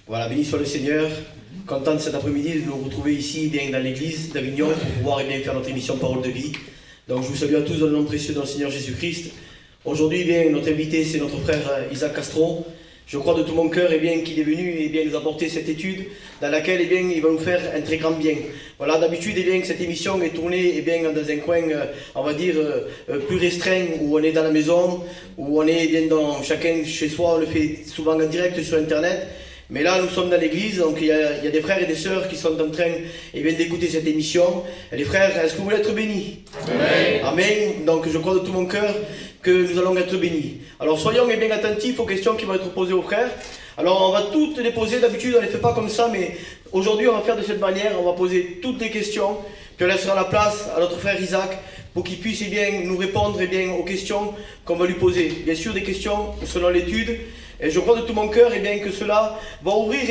Voilà, béni soit le Seigneur. Content de cet après-midi de nous retrouver ici bien dans l'église d'Avignon pour pouvoir faire notre émission Parole de vie. Donc je vous salue à tous dans le nom précieux de notre Seigneur Jésus-Christ. Aujourd'hui, notre invité, c'est notre frère Isaac Castro. Je crois de tout mon cœur qu'il est venu nous apporter cette étude dans laquelle il va nous faire un très grand bien. Voilà, d'habitude, cette émission est tournée dans un coin, on va dire, plus restreint, où on est dans la maison, où on est dans chacun chez soi, on le fait souvent en direct sur Internet. Mais là, nous sommes dans l'église, donc il y a des frères et des sœurs qui sont en train d'écouter cette émission. Et les frères, est-ce que vous voulez être bénis? Amen. Amen. Donc je crois de tout mon cœur que nous allons être bénis. Alors soyons bien attentifs aux questions qui vont être posées aux frères. Alors on va toutes les poser, d'habitude on ne les fait pas comme ça, mais aujourd'hui on va faire de cette manière, on va poser toutes les questions, puis on laissera la place à notre frère Isaac pour qu'il puisse nous répondre aux questions qu'on va lui poser. Bien sûr des questions selon l'étude. Et je crois de tout mon cœur que cela va ouvrir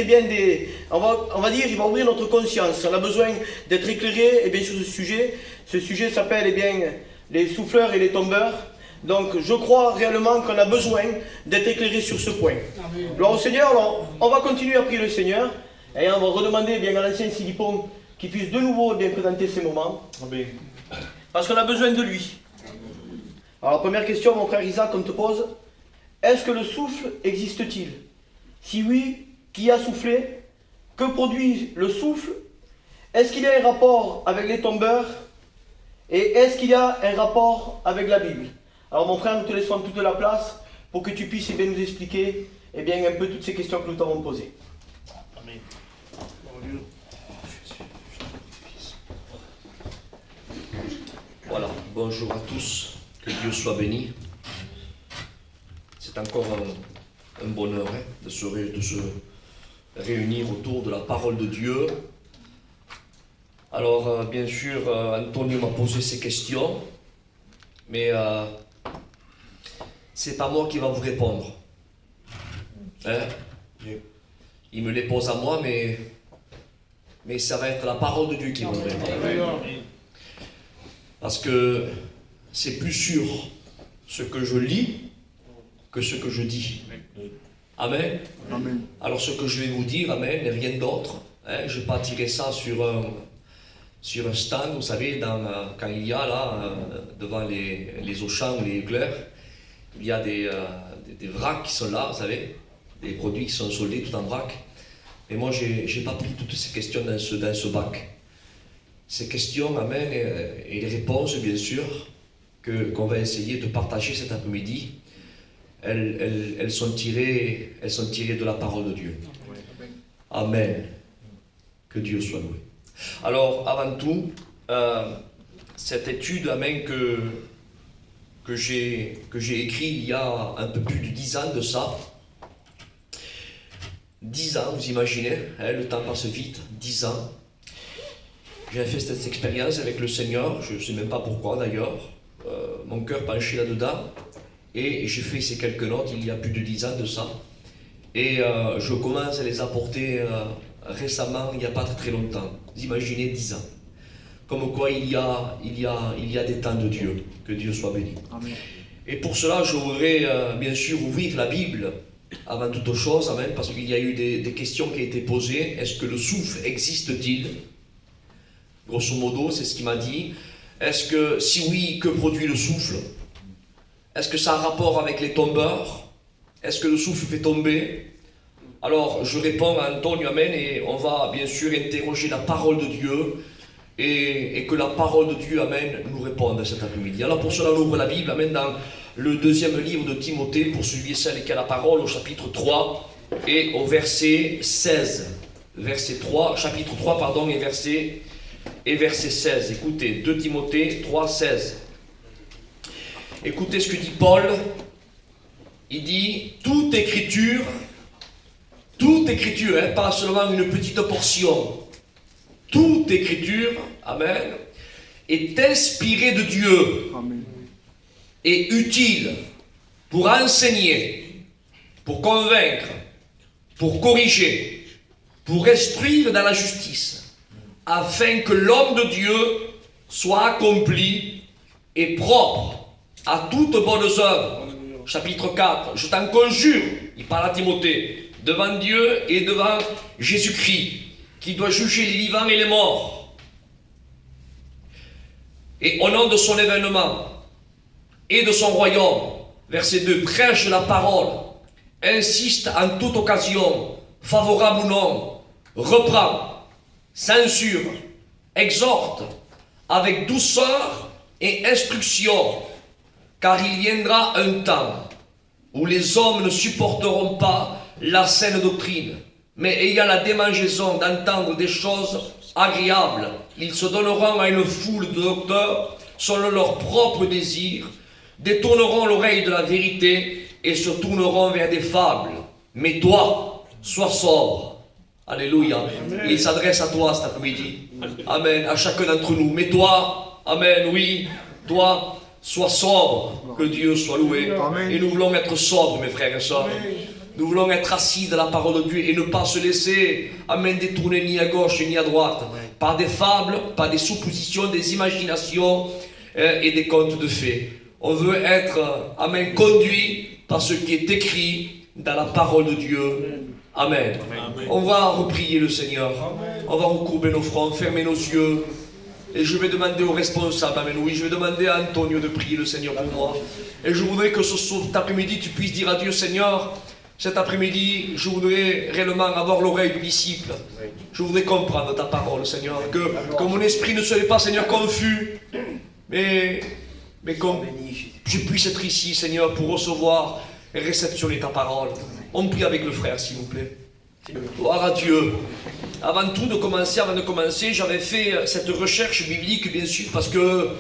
on va dire, il va ouvrir notre conscience. On a besoin d'être éclairé sur ce sujet. Ce sujet s'appelle les souffleurs et les tombeurs. Donc je crois réellement qu'on a besoin d'être éclairé sur ce point. Gloire au Seigneur. Alors, on va continuer à prier le Seigneur. Et on va redemander à l'ancien Silipon qu'il puisse de nouveau présenter ces moments. Amen. Parce qu'on a besoin de lui. Alors première question, mon frère Isaac, on te pose. Est-ce que le souffle existe-t-il? Si oui, qui a soufflé? Que produit le souffle? Est-ce qu'il y a un rapport avec les tombeurs? Et est-ce qu'il y a un rapport avec la Bible? Alors mon frère, nous te laissons toute la place pour que tu puisses nous expliquer un peu toutes ces questions que nous t'avons posées. Amen. Voilà, bonjour à tous, que Dieu soit béni. C'est encore un bonheur de se réunir autour de la parole de Dieu. Alors, bien sûr, Antonio m'a posé ces questions, mais c'est pas moi qui va vous répondre. Il me les pose à moi, mais ça va être la parole de Dieu qui va me répondre. Parce que c'est plus sûr ce que je lis que ce que je dis. Amen. Amen. Alors ce que je vais vous dire, amen, n'est rien d'autre. Je ne vais pas tirer ça sur un stand, vous savez, quand il y a là, devant les Auchan ou les Leclerc, il y a des vracs qui sont là, vous savez, des produits qui sont soldés tout en vrac. Mais moi, je n'ai pas pris toutes ces questions dans ce bac. Ces questions, amen, et les réponses, bien sûr, qu'on va essayer de partager cet après-midi, elles sont tirées de la parole de Dieu. Amen. Que Dieu soit loué. Alors, avant tout, cette étude, amen, que j'ai écrite il y a un peu plus de 10 ans de ça. 10 ans, vous imaginez, le temps passe vite, 10 ans. J'ai fait cette expérience avec le Seigneur, je ne sais même pas pourquoi d'ailleurs. Mon cœur penchait là-dedans. Et j'ai fait ces quelques notes il y a plus de 10 ans de ça. Et je commence à les apporter récemment, il n'y a pas très longtemps. Vous imaginez 10 ans. Comme quoi il y a des temps de Dieu. Que Dieu soit béni. Amen. Et pour cela, je voudrais bien sûr ouvrir la Bible avant toute chose. Amen, parce qu'il y a eu des questions qui ont été posées. Est-ce que le souffle existe-t-il? Grosso modo, c'est ce qu'il m'a dit. Est-ce que, si oui, que produit le souffle? Est-ce que ça a un rapport avec les tombeurs? Est-ce que le souffle fait tomber? Alors, je réponds à Antonio, amen, et on va bien sûr interroger la parole de Dieu et que la parole de Dieu, amen, nous réponde cet après-midi. Alors pour cela, on ouvre la Bible, amen, dans le deuxième livre de Timothée, pour celui et celle qui a la parole, au chapitre 3 et au verset 16. Verset 3, chapitre 3, pardon, et verset 16. Écoutez, 2 Timothée 3, 16. Écoutez ce que dit Paul. Il dit toute écriture, pas seulement une petite portion, toute écriture, amen, est inspirée de Dieu. Amen. Et utile pour enseigner, pour convaincre, pour corriger, pour instruire dans la justice, afin que l'homme de Dieu soit accompli et propre à toutes bonnes œuvres. Chapitre 4, je t'en conjure, il parle à Timothée, devant Dieu et devant Jésus-Christ, qui doit juger les vivants et les morts. Et au nom de son événement et de son royaume, verset 2, prêche la parole, insiste en toute occasion, favorable ou non, reprend, censure, exhorte, avec douceur et instruction, car il viendra un temps où les hommes ne supporteront pas la saine doctrine, mais ayant la démangeaison d'entendre des choses agréables, ils se donneront à une foule de docteurs selon leurs propres désirs, détourneront l'oreille de la vérité et se tourneront vers des fables. Mais toi, sois sobre. Alléluia. Il s'adresse à toi cet après-midi. Amen. À chacun d'entre nous. Mais toi, amen, oui, toi, sois sobre. Que Dieu soit loué. Et nous voulons être sobres, mes frères et sœurs. Nous voulons être assis de la parole de Dieu et ne pas se laisser, amen, détourner ni à gauche ni à droite par des fables, par des suppositions, des imaginations et des contes de fées. On veut être, amen, conduit par ce qui est écrit dans la parole de Dieu. Amen. Amen. On va reprier le Seigneur. Amen. On va recourber nos fronts, fermer nos yeux. Et je vais demander aux responsables, amen, oui, je vais demander à Antonio de prier le Seigneur pour moi. Et je voudrais que cet après-midi, tu puisses dire à Dieu, Seigneur, cet après-midi, je voudrais réellement avoir l'oreille du disciple. Je voudrais comprendre ta parole, Seigneur. Que mon esprit ne soit pas, Seigneur, confus. Mais comme je puisse être ici, Seigneur, pour recevoir et réceptionner ta parole. On prie avec le frère, s'il vous plaît. Gloire à Dieu. Avant de commencer, j'avais fait cette recherche biblique, bien sûr, parce que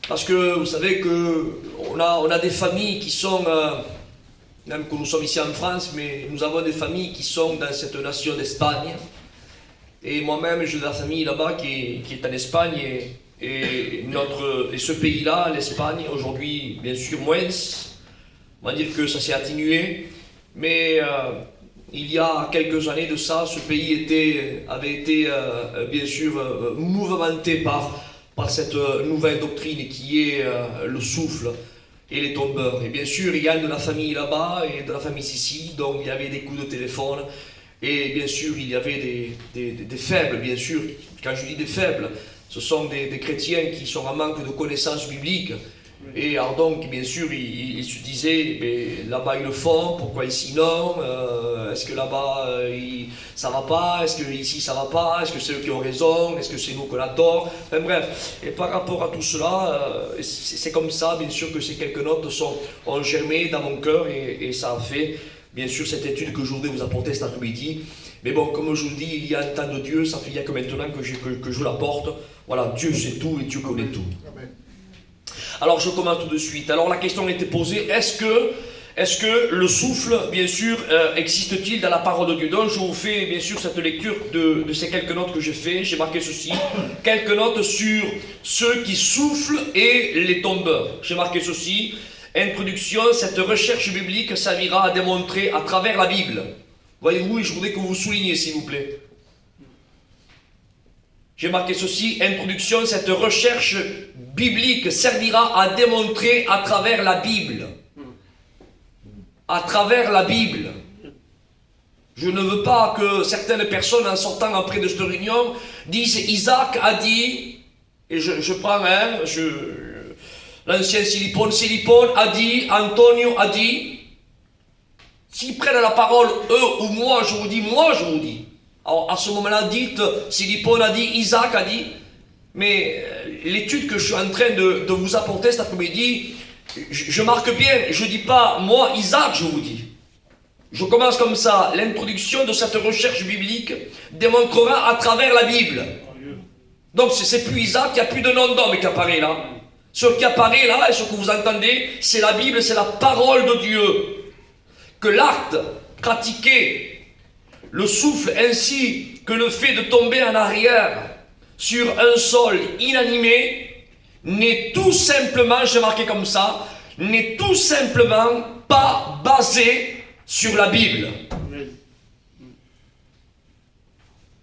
vous savez qu'on a des familles qui sont, même que nous sommes ici en France, mais nous avons des familles qui sont dans cette nation d'Espagne. Et moi-même, j'ai de la famille là-bas qui est en Espagne. Et ce pays-là, l'Espagne, aujourd'hui, bien sûr, moins. On va dire que ça s'est atténué. Mais il y a quelques années de ça, ce pays avait été bien sûr mouvementé par cette nouvelle doctrine qui est le souffle et les tombeurs. Et bien sûr, il y a de la famille là-bas et de la famille ici, donc il y avait des coups de téléphone. Et bien sûr, il y avait des faibles, bien sûr. Quand je dis des faibles, ce sont des chrétiens qui sont en manque de connaissances bibliques. Et alors donc, bien sûr, ils se disaient, mais là-bas ils le font, pourquoi ici non? Est-ce que là-bas ça va pas? Est-ce que ici ça va pas? Est-ce que c'est eux qui ont raison? Est-ce que c'est nous qui avons tort? Enfin bref, et par rapport à tout cela, c'est comme ça, bien sûr, que ces quelques notes ont germé dans mon cœur et ça a fait, bien sûr, cette étude que je voudrais vous apporter cet après-midi. Mais bon, comme je vous dis, il y a un temps de Dieu, ça fait il y a que maintenant que je l'apporte. Voilà, Dieu sait tout et Dieu connaît tout. Amen. Alors je commence tout de suite. Alors la question était posée, est-ce que le souffle, bien sûr, existe-t-il dans la parole de Dieu? Donc je vous fais bien sûr cette lecture de ces quelques notes que j'ai fait. J'ai marqué ceci, quelques notes sur ceux qui soufflent et les tombeurs. J'ai marqué ceci, introduction, cette recherche biblique servira à démontrer à travers la Bible. Voyez-vous, et je voudrais que vous souligniez s'il vous plaît. J'ai marqué ceci, introduction, cette recherche biblique servira à démontrer à travers la Bible. À travers la Bible. Je ne veux pas que certaines personnes, en sortant après de cette réunion, disent Isaac a dit, et je prends l'ancien Silipone a dit, Antonio a dit. S'ils prennent la parole, eux ou moi, je vous dis. Alors à ce moment-là, dites, Silipone a dit, Isaac a dit, mais l'étude que je suis en train de vous apporter cet après-midi, je marque bien, je ne dis pas, moi, Isaac, je vous dis. Je commence comme ça, l'introduction de cette recherche biblique démontrera à travers la Bible. Donc c'est plus Isaac, il n'y a plus de nom d'homme qui apparaît là. Ce qui apparaît là, et ce que vous entendez, c'est la Bible, c'est la parole de Dieu. Que l'acte pratiqué, le souffle ainsi que le fait de tomber en arrière sur un sol inanimé n'est tout simplement, j'ai marqué comme ça, n'est tout simplement pas basé sur la Bible.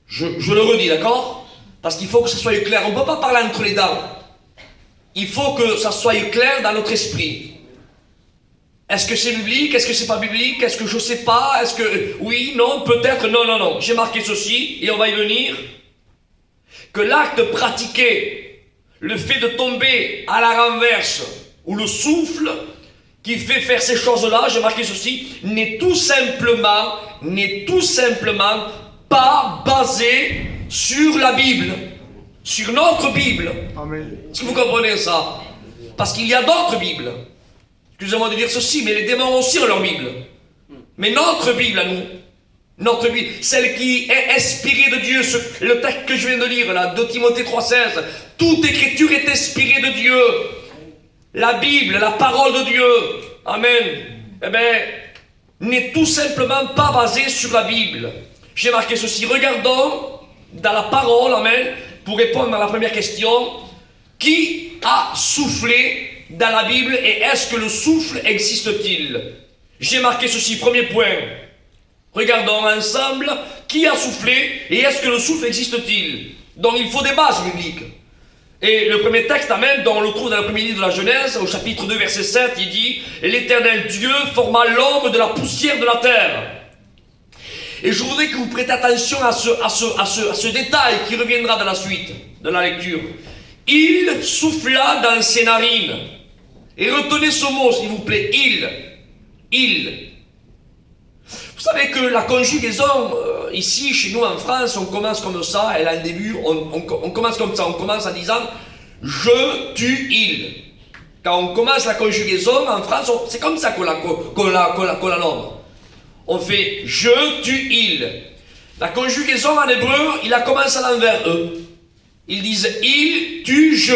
Je le redis, d'accord? Parce qu'il faut que ça soit clair. On ne peut pas parler entre les dents. Il faut que ça soit clair dans notre esprit. Est-ce que c'est biblique? Est-ce que c'est pas biblique? Est-ce que je sais pas? Est-ce que oui, non, peut-être, non, non, non. J'ai marqué ceci, et on va y venir. Que l'acte pratiqué, le fait de tomber à la renverse, ou le souffle qui fait faire ces choses-là, j'ai marqué ceci, n'est tout simplement pas basé sur la Bible, sur notre Bible. Amen. Est-ce que vous comprenez ça? Parce qu'il y a d'autres Bibles. Excusez-moi de dire ceci, mais les démons aussi ont leur Bible. Mais notre Bible à nous, notre Bible, celle qui est inspirée de Dieu, le texte que je viens de lire là, de Timothée 3,16, toute écriture est inspirée de Dieu. La Bible, la parole de Dieu, amen, eh bien, n'est tout simplement pas basée sur la Bible. J'ai marqué ceci, regardons dans la parole, amen, pour répondre à la première question, qui a soufflé dans la Bible et est-ce que le souffle existe-t-il? J'ai marqué ceci, premier point. Regardons ensemble qui a soufflé et est-ce que le souffle existe-t-il? Donc il faut des bases bibliques. Et le premier texte, amen, dont on le trouve dans l'après-midi de la Genèse, au chapitre 2, verset 7, il dit « L'Éternel Dieu forma l'homme de la poussière de la terre. » Et je voudrais que vous prêtiez attention à ce détail qui reviendra dans la suite de la lecture. « Il souffla dans ses narines. » Et retenez ce mot, s'il vous plaît, il. Vous savez que la conjugaison, ici, chez nous en France, on commence comme ça, elle a un début, on commence comme ça, on commence en disant « je, tu, il ». Quand on commence la conjugaison en France, c'est comme ça qu'on la nomme. On fait « je, tu, il ». La conjugaison en hébreu, il la commence à l'envers, eux. Ils disent « il, tu, je ».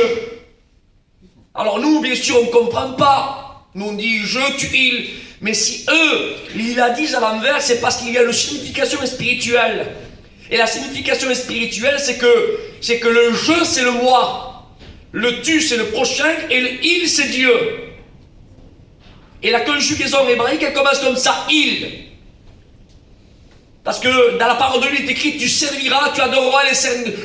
Alors nous, bien sûr, on ne comprend pas. Nous, on dit « je, tu, il ». Mais si eux, ils la disent à l'envers, c'est parce qu'il y a une signification spirituelle. Et la signification spirituelle, c'est que le « je », c'est le moi. Le « tu », c'est le prochain. Et le « il », c'est Dieu. Et la conjugaison hébraïque, elle commence comme ça « il ». Parce que dans la parole de lui, il est écrit, tu serviras, tu adoreras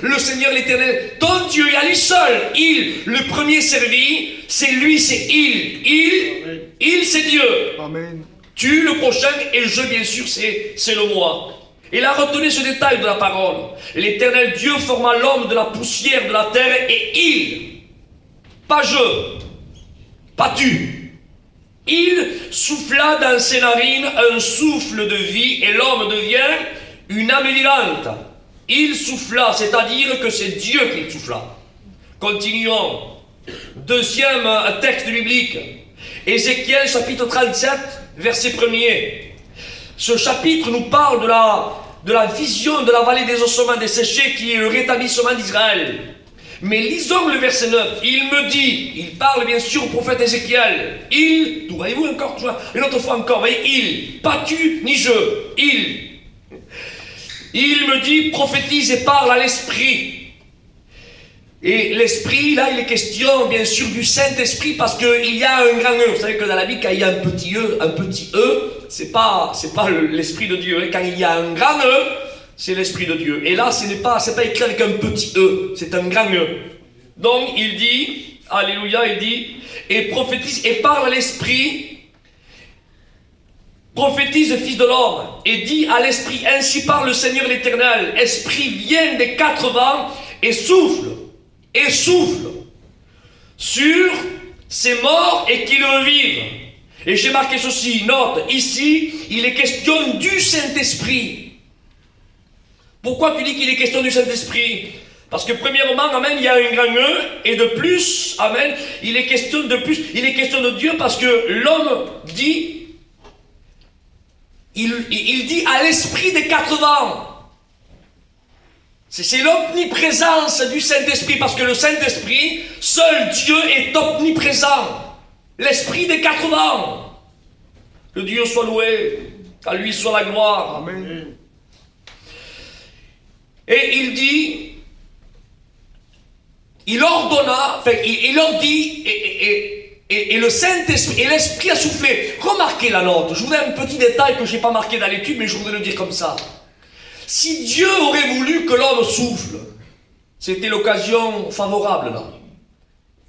le Seigneur l'Éternel, ton Dieu, et à lui seul. Il, le premier servi, c'est lui, c'est il, c'est Dieu. Amen. Tu, le prochain, et je, bien sûr, c'est le moi. Et là, retenez ce détail de la parole. L'Éternel Dieu forma l'homme de la poussière de la terre, et il, pas je, pas tu. Il souffla dans ses narines un souffle de vie et l'homme devient une âme vivante. Il souffla, c'est-à-dire que c'est Dieu qui souffla. Continuons. Deuxième texte biblique. Ézéchiel chapitre 37, verset 1er. Ce chapitre nous parle de la vision de la vallée des ossements desséchés qui est le rétablissement d'Israël. Mais lisons le verset 9. Il me dit, il parle bien sûr au prophète Ézéchiel. Il, tout voyez-vous encore, une autre fois encore, voyez, il, pas tu ni je, il. Il me dit, prophétise et parle à l'esprit. Et l'esprit, là, il est question, bien sûr, du Saint-Esprit parce qu'il y a un grand E. Vous savez que dans la Bible, quand il y a un petit E, c'est pas l'esprit de Dieu. Et quand il y a un grand E, c'est l'Esprit de Dieu. Et là, c'est pas écrit avec un petit E, c'est un grand E. Donc, il dit, alléluia, il dit, et prophétise, et parle à l'Esprit, prophétise, fils de l'homme, et dit à l'Esprit, ainsi parle le Seigneur l'Éternel, Esprit, viens des quatre vents, et souffle sur ces morts et qu'ils revivent. Et j'ai marqué ceci, note, ici, il est question du Saint-Esprit. Pourquoi tu dis qu'il est question du Saint-Esprit? Parce que premièrement, amen, il y a un grand E, et de plus, amen, il est question de Dieu parce que l'homme dit, il dit à l'esprit des quatre vents. C'est l'omniprésence du Saint-Esprit, parce que le Saint-Esprit, seul Dieu est omniprésent. L'esprit des quatre vents. Que Dieu soit loué, qu'à lui soit la gloire. Amen. Et il dit, il ordonna, enfin, il leur dit, et le Saint-Esprit, et l'Esprit a soufflé. Remarquez la note, je voudrais un petit détail que je n'ai pas marqué dans l'étude, mais je voudrais le dire comme ça. Si Dieu aurait voulu que l'homme souffle, c'était l'occasion favorable là.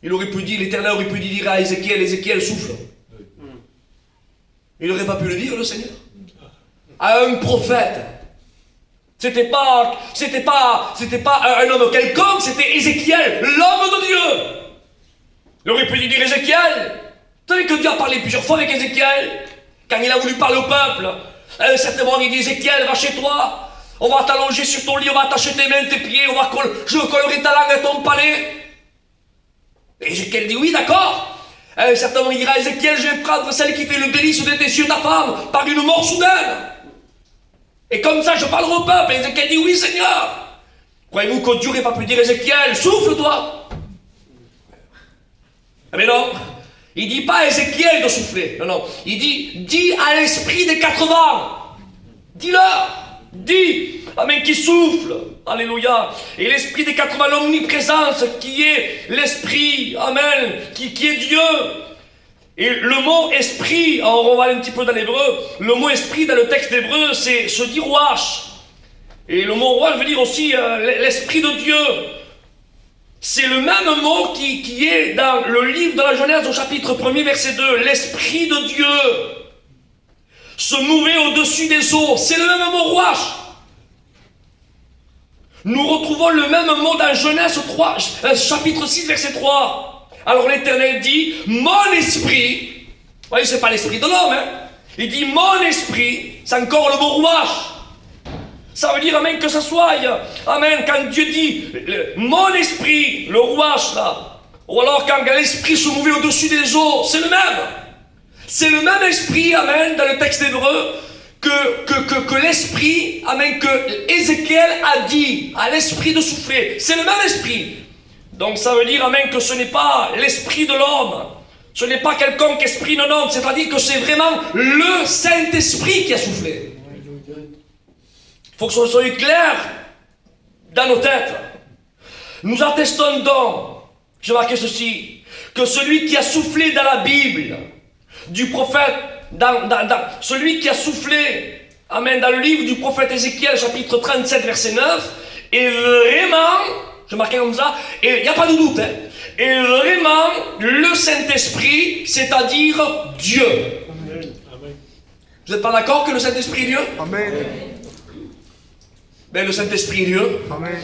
Il aurait pu dire, l'Éternel aurait pu dire à Ézéchiel, Ézéchiel souffle. Il n'aurait pas pu le dire, le Seigneur? À un prophète. C'était pas un homme quelconque, c'était Ézéchiel, l'homme de Dieu. Il aurait pu lui dire Ézéchiel. Vous savez que Dieu a parlé plusieurs fois avec Ézéchiel. Quand il a voulu parler au peuple, certainement il dit Ézéchiel, va chez toi. On va t'allonger sur ton lit, on va attacher tes mains, tes pieds, je collerai ta langue à ton palais. Et Ézéchiel dit oui, d'accord. Certainement il dira Ézéchiel, je vais prendre celle qui fait le délice des cieux de ta femme par une mort soudaine. Et comme ça je parlerai au peuple. Et Ézéchiel dit oui, Seigneur. Croyez-vous que Dieu n'aurait pas pu dire Ézéchiel, souffle-toi? Mais non. Il ne dit pas à Ézéchiel de souffler. Non, non. Il dit, dis à l'esprit des 4 vents. Dis-leur. Dis. Amen, qui souffle. Alléluia. Et l'esprit des 4 vents, l'omniprésence, qui est l'esprit. Amen. Qui est Dieu. Et le mot esprit, on va aller un petit peu dans l'hébreu. Le mot esprit dans le texte hébreu, se dit rouach. Et le mot rouach veut dire aussi l'esprit de Dieu. C'est le même mot qui est dans le livre de la Genèse au chapitre 1er verset 2. L'Esprit de Dieu se mouvait au-dessus des eaux. C'est le même mot rouach. Nous retrouvons le même mot dans Genèse 3, chapitre 6 verset 3. Alors l'Éternel dit, mon esprit, vous voyez, c'est pas l'esprit de l'homme, hein. Il dit mon esprit, c'est encore le mot rouach. Ça veut dire, amen, que ça soit, amen, quand Dieu dit, mon esprit, le rouach, là, ou alors quand l'esprit se mouvait au-dessus des eaux, c'est le même. C'est le même esprit, amen, dans le texte hébreu, que l'esprit, amen, que Ézéchiel a dit à l'esprit de souffler. C'est le même esprit. Donc ça veut dire, amen, que ce n'est pas l'esprit de l'homme. Ce n'est pas quelconque esprit, non, non. C'est-à-dire que c'est vraiment le Saint-Esprit qui a soufflé. Il faut que ce soit clair dans nos têtes. Nous attestons donc, j'ai marqué ceci, que celui qui a soufflé dans la Bible, du prophète, celui qui a soufflé, amen, dans le livre du prophète Ézéchiel, chapitre 37, verset 9, est vraiment, j'ai marqué comme ça, et il n'y a pas de doute, hein, est vraiment le Saint-Esprit, c'est-à-dire Dieu. Amen. Vous n'êtes pas d'accord que le Saint-Esprit est Dieu? Amen. Ben, le Saint-Esprit est Dieu. Amen.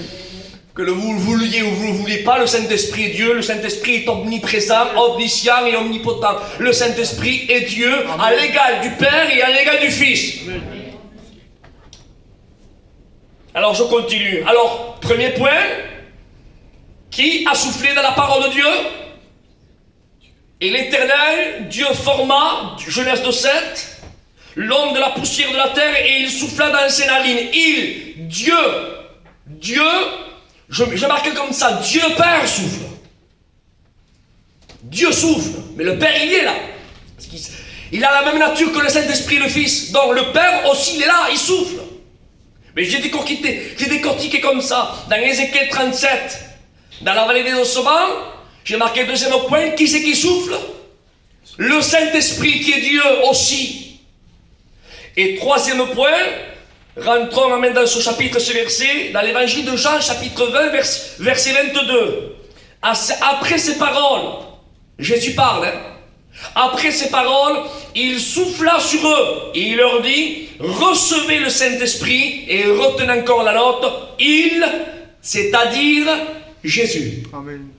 Que vous le vouliez ou vous ne le vouliez pas, le Saint-Esprit est Dieu. Le Saint-Esprit est omniprésent, omniscient et omnipotent. Le Saint-Esprit est Dieu. Amen. À l'égal du Père et à l'égal du Fils. Amen. Alors je continue. Alors, premier point, qui a soufflé dans la parole de Dieu? Et l'Éternel, Dieu forma, Genèse 2:7, l'homme de la poussière de la terre, et il souffla dans ses narines. Dieu, j'ai marqué comme ça, Dieu Père souffle. Dieu souffle, mais le Père il est là. Il a la même nature que le Saint-Esprit, le Fils. Donc le Père aussi il est là, il souffle. Mais j'ai décortiqué comme ça, dans Ézéchiel 37, dans la vallée des ossements, j'ai marqué deuxième point, qui c'est qui souffle? Le Saint-Esprit qui est Dieu aussi. Et troisième point, rentrons maintenant dans ce chapitre, ce verset, dans l'évangile de Jean, chapitre 20, verset 22. Après ces paroles, Jésus parle, hein. Après ces paroles, il souffla sur eux et il leur dit, recevez le Saint-Esprit, et retenez encore la note, il, c'est-à-dire Jésus. Amen.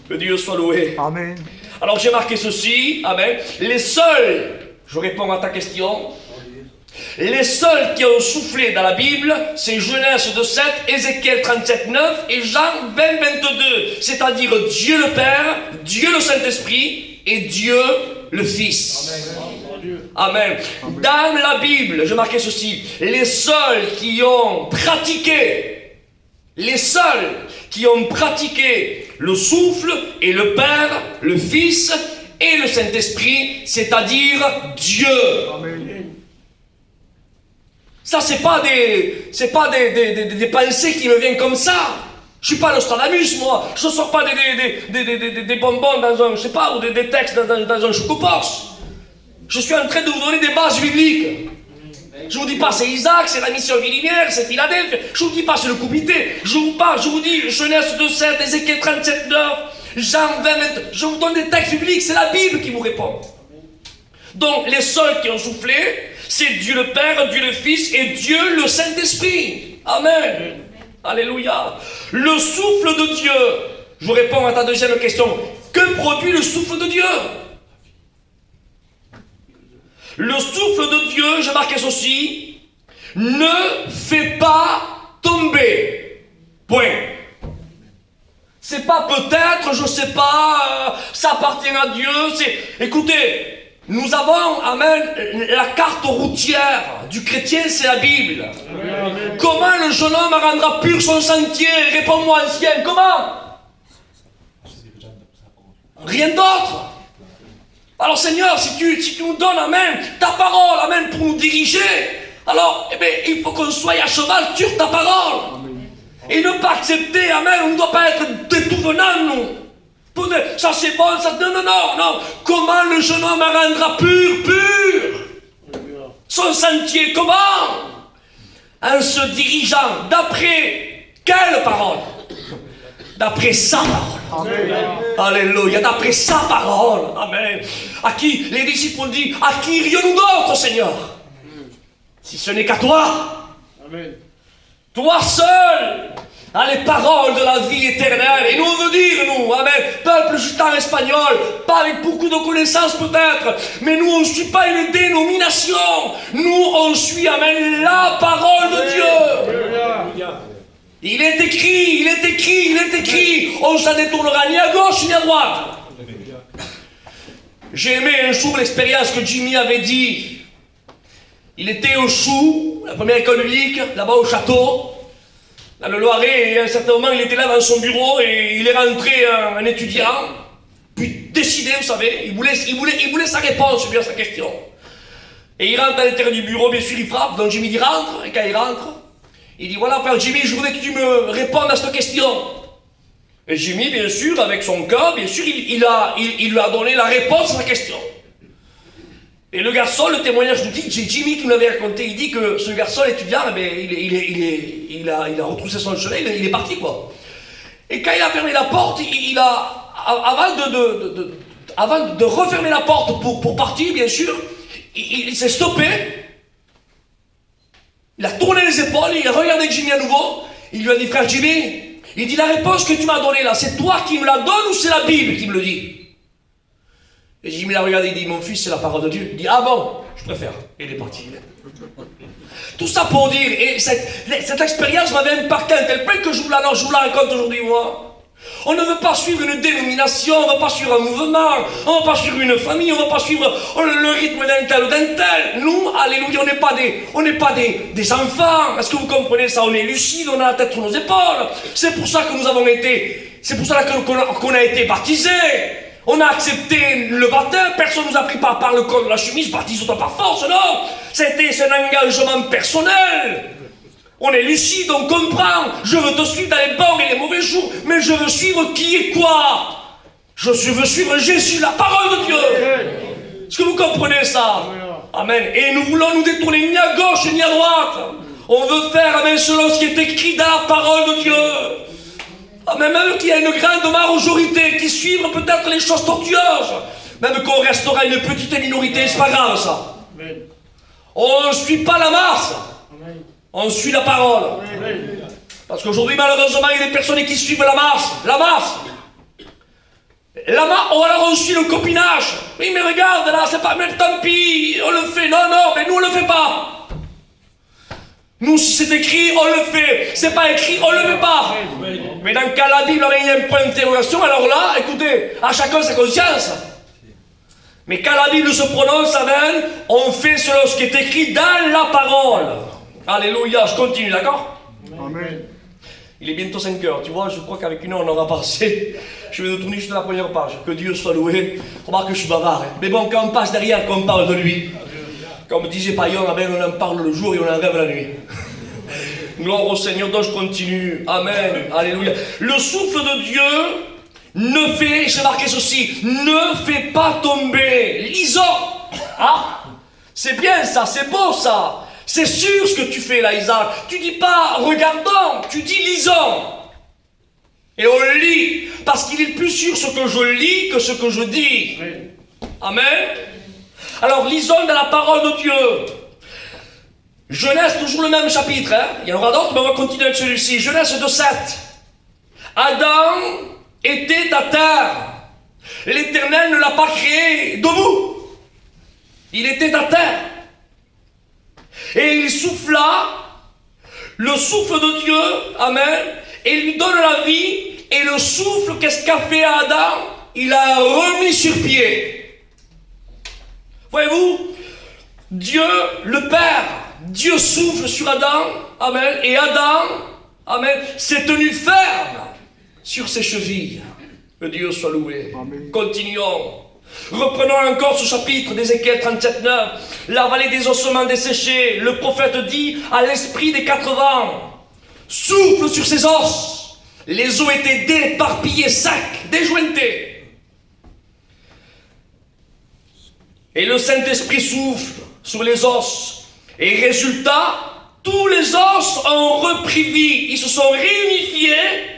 Que Dieu soit loué. Amen. Alors j'ai marqué ceci, amen. Les seuls, je réponds à ta question, les seuls qui ont soufflé dans la Bible, c'est Genèse 2:7, Ézéchiel 37:9 et Jean 20:22. C'est-à-dire Dieu le Père, Dieu le Saint-Esprit et Dieu le Fils. Amen. Amen. Dans la Bible, je marquais ceci, les seuls qui ont pratiqué le souffle et le Père, le Fils et le Saint-Esprit, c'est-à-dire Dieu. Amen. Ça, c'est pas des pensées qui me viennent comme ça. Je suis pas Nostradamus, moi. Je ne sors pas des bonbons dans un, je sais pas, ou des textes dans un chocopox. Je suis en train de vous donner des bases bibliques. Je vous dis pas c'est Isaac, c'est la mission Villiers, c'est Philadelphie. Je vous dis pas c'est le comité. Je vous dis Genèse 2:7, Ézéchiel 37:9, Jean 20. Je vous donne des textes bibliques, c'est la Bible qui vous répond. Donc les seuls qui ont soufflé, c'est Dieu le Père, Dieu le Fils et Dieu le Saint-Esprit. Amen. Alléluia. Le souffle de Dieu. Je vous réponds à ta deuxième question. Que produit le souffle de Dieu? Le souffle de Dieu, j'ai marqué ceci, ne fait pas tomber. Point. C'est pas peut-être, je sais pas, ça appartient à Dieu. Écoutez, nous avons, amen, la carte routière du chrétien, c'est la Bible. Amen. Comment le jeune homme rendra pur son sentier? Réponds-moi, ancien, comment? Rien d'autre. Alors Seigneur, si tu nous donnes, amen, ta parole, amen, pour nous diriger, alors, eh bien, il faut qu'on soit à cheval sur ta parole. Et ne pas accepter, amen, on ne doit pas être des tout venants, nous. Ça c'est bon, ça... Non. Comment le jeune homme rendra pur son sentier? Comment? En se dirigeant d'après quelle parole? D'après sa parole. Amen. Alléluia, d'après sa parole. Amen. À qui les disciples ont dit, à qui irions-nous d'autre, Seigneur? Si ce n'est qu'à toi. Amen. Toi seul as les paroles de la vie éternelle. Et nous on veut dire, nous, amen, peuple gitan espagnol, pas avec beaucoup de connaissances peut-être, mais nous on ne suit pas une dénomination. Nous on suit, amen, la parole de Dieu. Il est écrit, on ne s'en détournera ni à gauche ni à droite. J'ai aimé un jour l'expérience que Jimmy avait dit. Il était au Chou, la première école biblique, là-bas au château, dans le Loiret, et à un certain moment, il était là dans son bureau, et il est rentré un étudiant, puis décidé, vous savez, il voulait sa réponse sur sa question. Et il rentre à l'intérieur du bureau, bien sûr, il frappe, donc Jimmy dit rentre, et quand il rentre, il dit voilà, frère Jimmy, je voudrais que tu me répondes à cette question. Et Jimmy, bien sûr, avec son cœur, bien sûr, il lui a donné la réponse à sa question. Et le garçon, le témoignage nous dit, c'est Jimmy qui nous l'avait raconté, il dit que ce garçon étudiant, il a retroussé son chemin, il est parti quoi. Et quand il a fermé la porte, avant de refermer la porte pour partir, bien sûr, il s'est stoppé, il a tourné les épaules, il a regardé Jimmy à nouveau, il lui a dit, frère Jimmy, il dit, la réponse que tu m'as donnée là, c'est toi qui me la donnes ou c'est la Bible qui me le dit? Et Jimmy l'a regardé, il dit, mon fils, c'est la parole de Dieu. Il dit, ah bon, je préfère. Et il est parti. Tout ça pour dire, et cette expérience m'avait impacté à un tel point que je vous la raconte aujourd'hui, moi. On ne veut pas suivre une dénomination, on ne va pas suivre un mouvement, on ne va pas suivre une famille, on ne va pas suivre le rythme d'un tel ou d'un tel. Nous, alléluia, on n'est pas des enfants. Est-ce que vous comprenez ça? On est lucide, on a la tête sur nos épaules. C'est pour ça que nous avons été, c'est pour ça qu'on a été baptisés. On a accepté le baptême, personne ne nous a pris par le col de la chemise, baptise-toi par force, non. C'est un engagement personnel. On est lucide, on comprend. Je veux te suivre dans les bons et les mauvais jours, mais je veux suivre qui et quoi. Je veux suivre Jésus, la parole de Dieu. Est-ce que vous comprenez ça? Amen. Et nous voulons nous détourner ni à gauche ni à droite. On veut faire, amen, selon ce qui est écrit dans la parole de Dieu. Même qu'il y a une grande majorité qui suivent peut-être les choses tortueuses, même qu'on restera une petite minorité, c'est pas grave ça. Amen. On ne suit pas la masse, amen. On suit la parole. Amen. Parce qu'aujourd'hui, malheureusement, il y a des personnes qui suivent la masse, ou alors on suit le copinage. Oui, mais regarde là, c'est pas, mais tant pis, on le fait. Non, mais nous on le fait pas. Nous, si c'est écrit, on le fait. C'est pas écrit, on le fait pas. Mais dans le cas de la Bible, il y a un point d'interrogation. Alors là, écoutez, à chacun sa conscience. Mais quand la Bible se prononce, amen, on fait selon ce qui est écrit dans la parole. Alléluia, je continue, d'accord? Amen. Il est bientôt 5 heures, tu vois, je crois qu'avec une heure, on aura passé. Je vais tourner juste la première page. Que Dieu soit loué. Remarque que je suis bavard. Hein. Mais bon, quand on passe derrière, qu'on parle de lui. Comme disait Paillon, amen, on en parle le jour et on en rêve la nuit. Gloire au Seigneur, donc je continue. Amen, alléluia. Le souffle de Dieu j'ai marqué ceci, ne fait pas tomber. Lisons. Ah, c'est bien ça, c'est beau ça. C'est sûr ce que tu fais là, Isaac. Tu dis pas regardons, tu dis lisons. Et on lit, parce qu'il est plus sûr ce que je lis que ce que je dis. Amen. Alors lisons dans la parole de Dieu. Genèse, toujours le même chapitre, hein. Il y en aura d'autres, mais on va continuer avec celui-ci. Genèse 2:7. Adam était à terre. L'Éternel ne l'a pas créé debout. Il était à terre. Et il souffla le souffle de Dieu, amen, et lui donne la vie. Et le souffle, qu'est-ce qu'a fait Adam? Il a remis sur pied. Voyez-vous, Dieu, le Père, Dieu souffle sur Adam, amen, et Adam, amen, s'est tenu ferme sur ses chevilles. Que Dieu soit loué. Amen. Continuons. Reprenons encore ce chapitre d'Ézéchiel 37:9. La vallée des ossements desséchés. Le prophète dit à l'esprit des 4 vents, souffle sur ses os. Les os étaient déparpillés, secs, déjointés. Et le Saint-Esprit souffle sur les os. Et résultat, tous les os ont repris vie. Ils se sont réunifiés.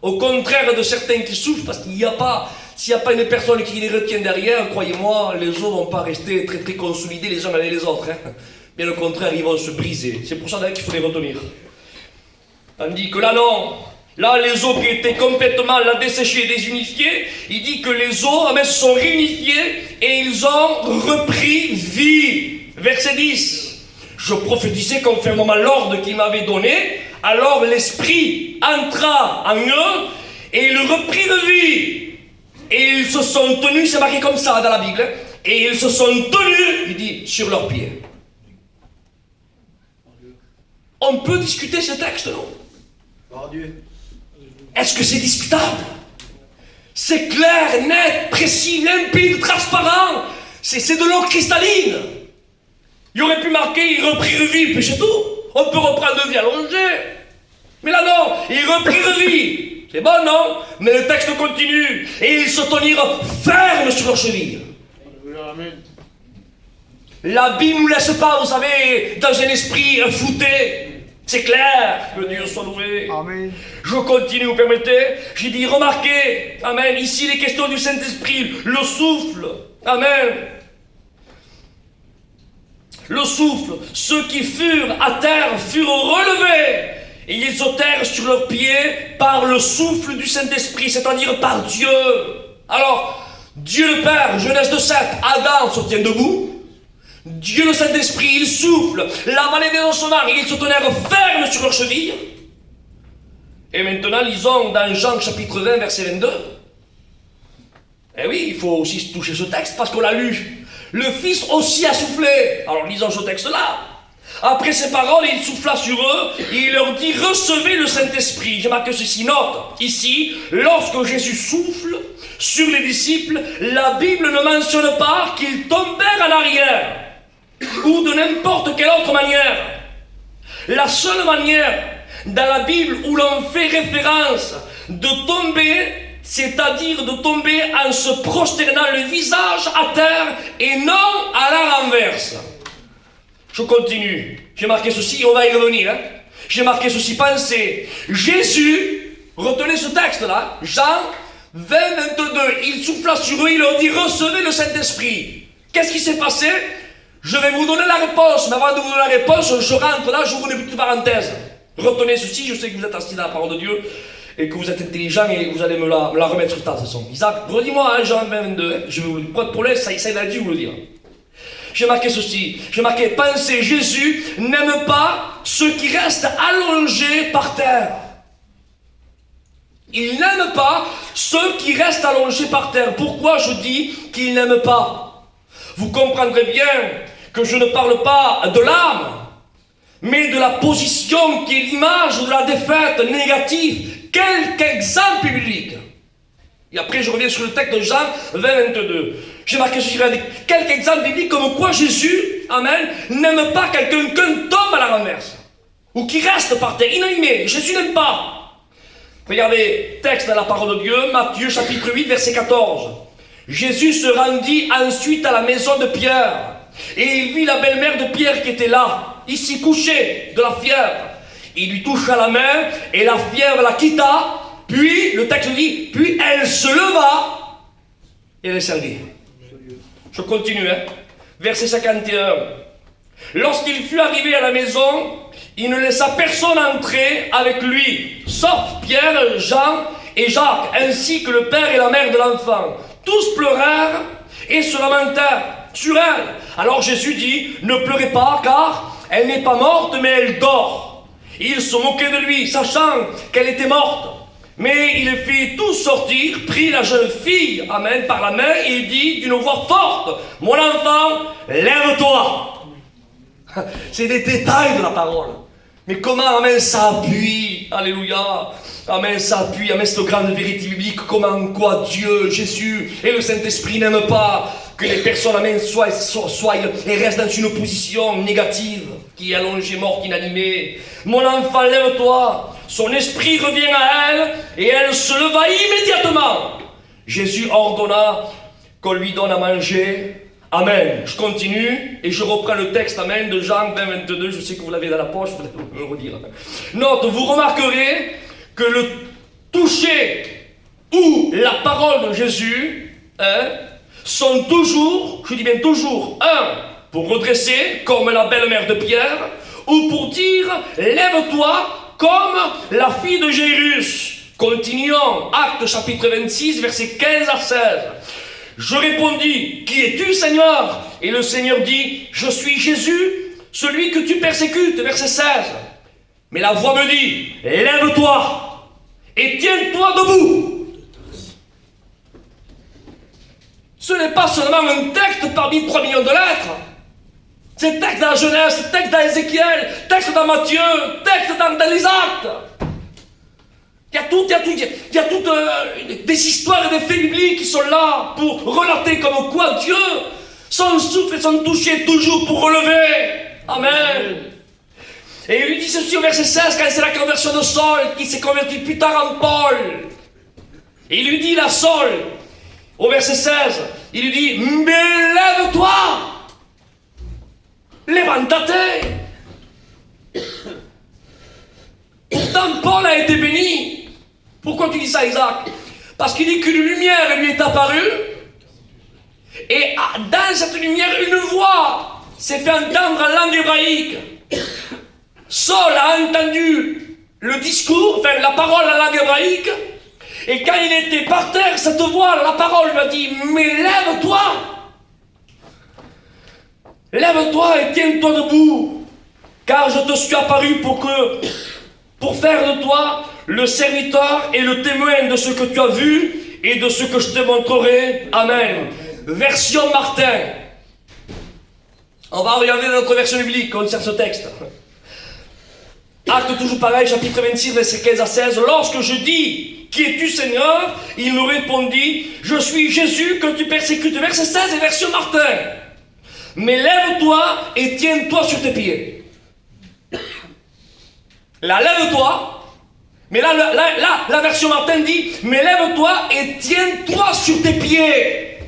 Au contraire de certains qui souffrent, parce qu'il n'y a pas, s'il n'y a pas une personne qui les retient derrière, croyez-moi, les os ne vont pas rester très très consolidés les uns avec les autres. Hein. Bien au contraire, ils vont se briser. C'est pour ça qu'il faut les retenir. Tandis que là, non. Là, les os qui étaient complètement là, desséchés, désunifiés, il dit que les os se sont réunifiés et ils ont repris vie. Verset 10. Je prophétisais conformément à l'ordre qu'il m'avait donné. Alors l'Esprit entra en eux et ils reprirent vie. Et ils se sont tenus, c'est marqué comme ça dans la Bible, et ils se sont tenus, il dit, sur leurs pieds. On peut discuter ce texte, non? Par Dieu. Est-ce que c'est discutable? C'est clair, net, précis, limpide, transparent. C'est de l'eau cristalline. Il aurait pu marquer, il reprirent vie, puis c'est tout. On peut reprendre vie allongée. Mais là non, ils reprirent vie. C'est bon, non? Mais le texte continue. Et ils se tenirent fermes sur leurs chevilles. Amen. La Bible ne nous laisse pas, vous savez, dans un esprit flouté. C'est clair, que Dieu soit loué. Amen. Je continue, vous permettez? J'ai dit, remarquez, amen, ici les questions du Saint-Esprit, le souffle, amen. Le souffle, ceux qui furent à terre furent relevés, et ils sautèrent sur leurs pieds par le souffle du Saint-Esprit, c'est-à-dire par Dieu. Alors, Dieu le Père, Genèse 2:7, Adam se tient debout. Dieu le Saint-Esprit, il souffle, la vallée des ossements, ils se tenèrent fermes sur leurs chevilles. Et maintenant, lisons dans Jean chapitre 20, verset 22. Eh oui, il faut aussi toucher ce texte parce qu'on l'a lu. Le Fils aussi a soufflé. Alors lisons ce texte-là. Après ces paroles, il souffla sur eux et il leur dit, recevez le Saint-Esprit. J'ai marqué ceci, note, ici, lorsque Jésus souffle sur les disciples, la Bible ne mentionne pas qu'ils tombèrent en arrière ou de n'importe quelle autre manière. La seule manière dans la Bible où l'on fait référence de tomber, c'est-à-dire de tomber en se prosternant le visage à terre et non à la renverse. Je continue. J'ai marqué ceci, on va y revenir. Hein. J'ai marqué ceci, pensez. Jésus, retenez ce texte-là, Jean 20, 22, il souffla sur eux, il leur dit, recevez le Saint-Esprit. Qu'est-ce qui s'est passé? Je vais vous donner la réponse, mais avant de vous donner la réponse, je rentre là, j'ouvre une petite parenthèse. Retenez ceci, je sais que vous êtes assis dans la parole de Dieu, et que vous êtes intelligent, et vous allez me la remettre sur table, de toute façon. Isaac, redis-moi, hein, Jean 20, 22, je vais vous le dire, pour l'instant, il a dû vous le dire. J'ai marqué ceci, j'ai marqué, pensez, Jésus n'aime pas ceux qui restent allongés par terre. Il n'aime pas ceux qui restent allongés par terre. Pourquoi je dis qu'il n'aime pas? Vous comprendrez bien que je ne parle pas de l'âme, mais de la position qui est l'image de la défaite négative. Quel exemple biblique! Et après je reviens sur le texte de Jean 20, 22. J'ai marqué sur quelques exemples bibliques comme quoi Jésus, amen, n'aime pas quelqu'un qui tombe à la renverse ou qui reste par terre, inanimé. Jésus n'aime pas. Regardez, texte dans la parole de Dieu, Matthieu chapitre 8, verset 14. Jésus se rendit ensuite à la maison de Pierre et il vit la belle-mère de Pierre qui était là, ici couchée de la fièvre. Il lui toucha la main et la fièvre la quitta. Puis, le texte dit, puis elle se leva et elle est servie. Je continue, hein. verset 51. Lorsqu'il fut arrivé à la maison, il ne laissa personne entrer avec lui, sauf Pierre, Jean et Jacques, ainsi que le père et la mère de l'enfant. Tous pleurèrent et se lamentèrent sur elle. Alors Jésus dit, ne pleurez pas, car elle n'est pas morte, mais elle dort. Ils se moquaient de lui, sachant qu'elle était morte. Mais il fit tout sortir, prit la jeune fille, amen, par la main, et il dit d'une voix forte, mon enfant, lève-toi. C'est des détails de la parole. Mais comment, amen, ça appuie, alléluia, amen, ça appuie, amen, cette grande vérité biblique, comment, quoi, Dieu, Jésus et le Saint-Esprit n'aiment pas que les personnes, amen, soient et restent dans une position négative, qui est allongée, morte, inanimée. Mon enfant, lève-toi. Son esprit revient à elle, et elle se leva immédiatement. Jésus ordonna qu'on lui donne à manger. Amen. Je continue et je reprends le texte, amen, de Jean 20, 22. Je sais que vous l'avez dans la poche, vous allez me le redire. Note, vous remarquerez que le toucher ou la parole de Jésus sont toujours, je dis bien toujours, pour redresser, comme la belle-mère de Pierre, ou pour dire, lève-toi, comme la fille de Jairus. Continuons, Actes chapitre 26, versets 15 à 16. Je répondis, qui es-tu, Seigneur? Et le Seigneur dit, je suis Jésus, celui que tu persécutes. Verset 16. Mais la voix me dit, lève-toi et tiens-toi debout. Ce n'est pas seulement un texte parmi 3 millions de lettres. C'est texte dans la Genèse, texte dans Ézéchiel, texte dans Matthieu, texte dans les Actes. Il y a toutes des histoires et des faits bibliques qui sont là pour relater comme quoi Dieu, son souffle et son toucher toujours pour relever. Amen. Et il lui dit ceci au verset 16, quand c'est la conversion de Saul, qui s'est converti plus tard en Paul. Et il lui dit là, Saul, au verset 16, il lui dit, mais lève-toi, lève-toi. Pourtant, Paul a été béni. Pourquoi tu dis ça, Isaac? Parce qu'il dit qu'une lumière lui est apparue, et dans cette lumière, une voix s'est fait entendre en langue hébraïque. Saul a entendu le discours, enfin la parole en langue hébraïque, et quand il était par terre, cette voix, la parole lui a dit, mais lève-toi! Lève-toi et tiens-toi debout, car je te suis apparu pour faire de toi le serviteur et le témoin de ce que tu as vu et de ce que je te montrerai. Amen. Version Martin. On va regarder notre version biblique concernant ce texte. Acte toujours pareil, chapitre 26, versets 15 à 16. Lorsque je dis, qui es-tu, Seigneur? Il nous répondit, je suis Jésus que tu persécutes. Verset 16 et version Martin. Mais lève-toi et tiens-toi sur tes pieds. Là, lève-toi. Mais là, la version Martin dit, mais lève-toi et tiens-toi sur tes pieds.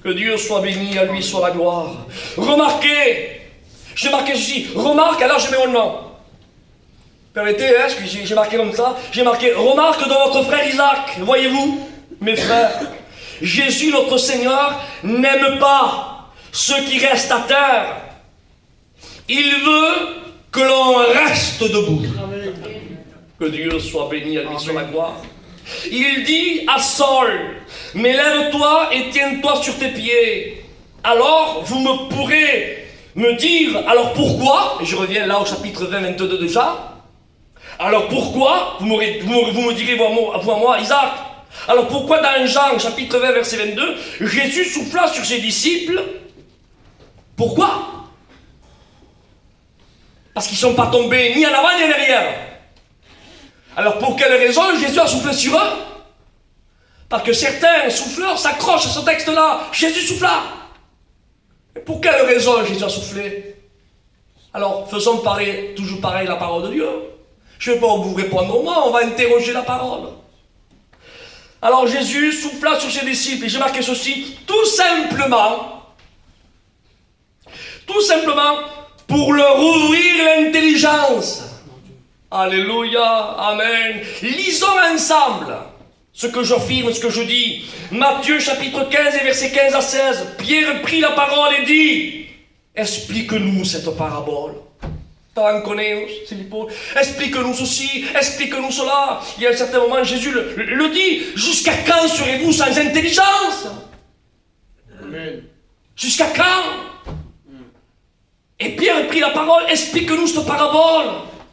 Que Dieu soit béni, à lui soit la gloire. Remarquez, j'ai marqué ceci, remarque, alors je mets mon nom. Permettez, ce que j'ai marqué comme ça, j'ai marqué, remarque de votre frère Isaac, voyez-vous, mes frères, Jésus notre Seigneur n'aime pas ceux qui restent à terre. Il veut que l'on reste debout. Amen. Que Dieu soit béni, à lui soit la gloire. Il dit à Saul, mais lève-toi et tiens-toi sur tes pieds. Alors vous pourrez me dire, alors pourquoi, et je reviens là au chapitre 20, 22 de Jean, alors pourquoi, vous me direz, vous à moi, Isaac, alors pourquoi dans Jean chapitre 20, verset 22, Jésus souffla sur ses disciples? Pourquoi? Parce qu'ils ne sont pas tombés ni en avant ni en arrière. Alors pour quelle raison Jésus a soufflé sur eux? Parce que certains souffleurs s'accrochent à ce texte-là. Jésus souffla. Et pour quelle raison Jésus a soufflé? Alors faisons toujours pareil la parole de Dieu. Je ne vais pas vous répondre au moins, on va interroger la parole. Alors Jésus souffla sur ses disciples, et j'ai marqué ceci, tout simplement, pour leur ouvrir l'intelligence. Alléluia, amen. Lisons ensemble ce que j'affirme, ce que je dis. Matthieu chapitre 15 et versets 15 à 16. Pierre prit la parole et dit, explique-nous cette parabole. Explique-nous ceci, explique-nous cela. Il y a un certain moment, Jésus le dit, jusqu'à quand serez-vous sans intelligence? Amen. Jusqu'à quand? Et Pierre prit la parole, explique-nous cette parabole.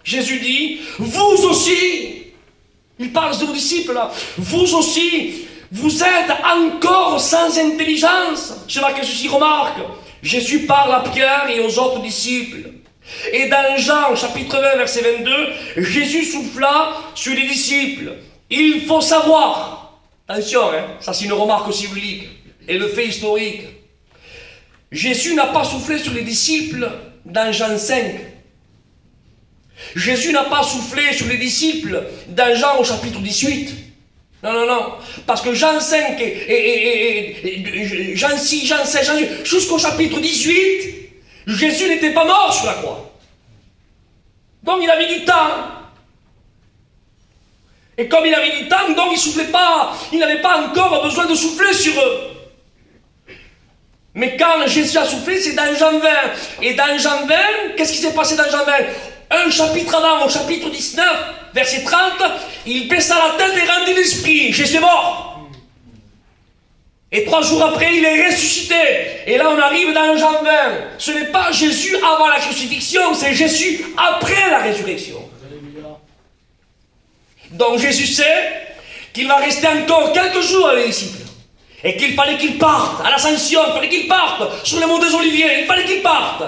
Jésus dit, vous aussi, il parle de vos disciples là, vous aussi, vous êtes encore sans intelligence. Je vois que ceci remarque. Jésus parle à Pierre et aux autres disciples. Et dans Jean chapitre 20 verset 22, Jésus souffla sur les disciples. Il faut savoir, attention, ça c'est une remarque aussi biblique, et le fait historique. Jésus n'a pas soufflé sur les disciples dans Jean 5. Jésus n'a pas soufflé sur les disciples dans Jean au chapitre 18. Non. Parce que Jean 5 et Jean 6, Jean 7, Jean 8, jusqu'au chapitre 18, Jésus n'était pas mort sur la croix. Donc il avait du temps. Et comme il avait du temps, donc il ne soufflait pas. Il n'avait pas encore besoin de souffler sur eux. Mais quand Jésus a soufflé, c'est dans Jean 20. Et dans Jean 20, qu'est-ce qui s'est passé dans Jean 20? Un chapitre avant, au chapitre 19, verset 30, il baissa la tête et rendit l'esprit. Jésus est mort. Et 3 jours après, il est ressuscité. Et là, on arrive dans Jean 20. Ce n'est pas Jésus avant la crucifixion, c'est Jésus après la résurrection. Donc Jésus sait qu'il va rester encore quelques jours avec les disciples. Et qu'il fallait qu'il parte à l'ascension, il fallait qu'il parte sur les monts des Oliviers, il fallait qu'il parte.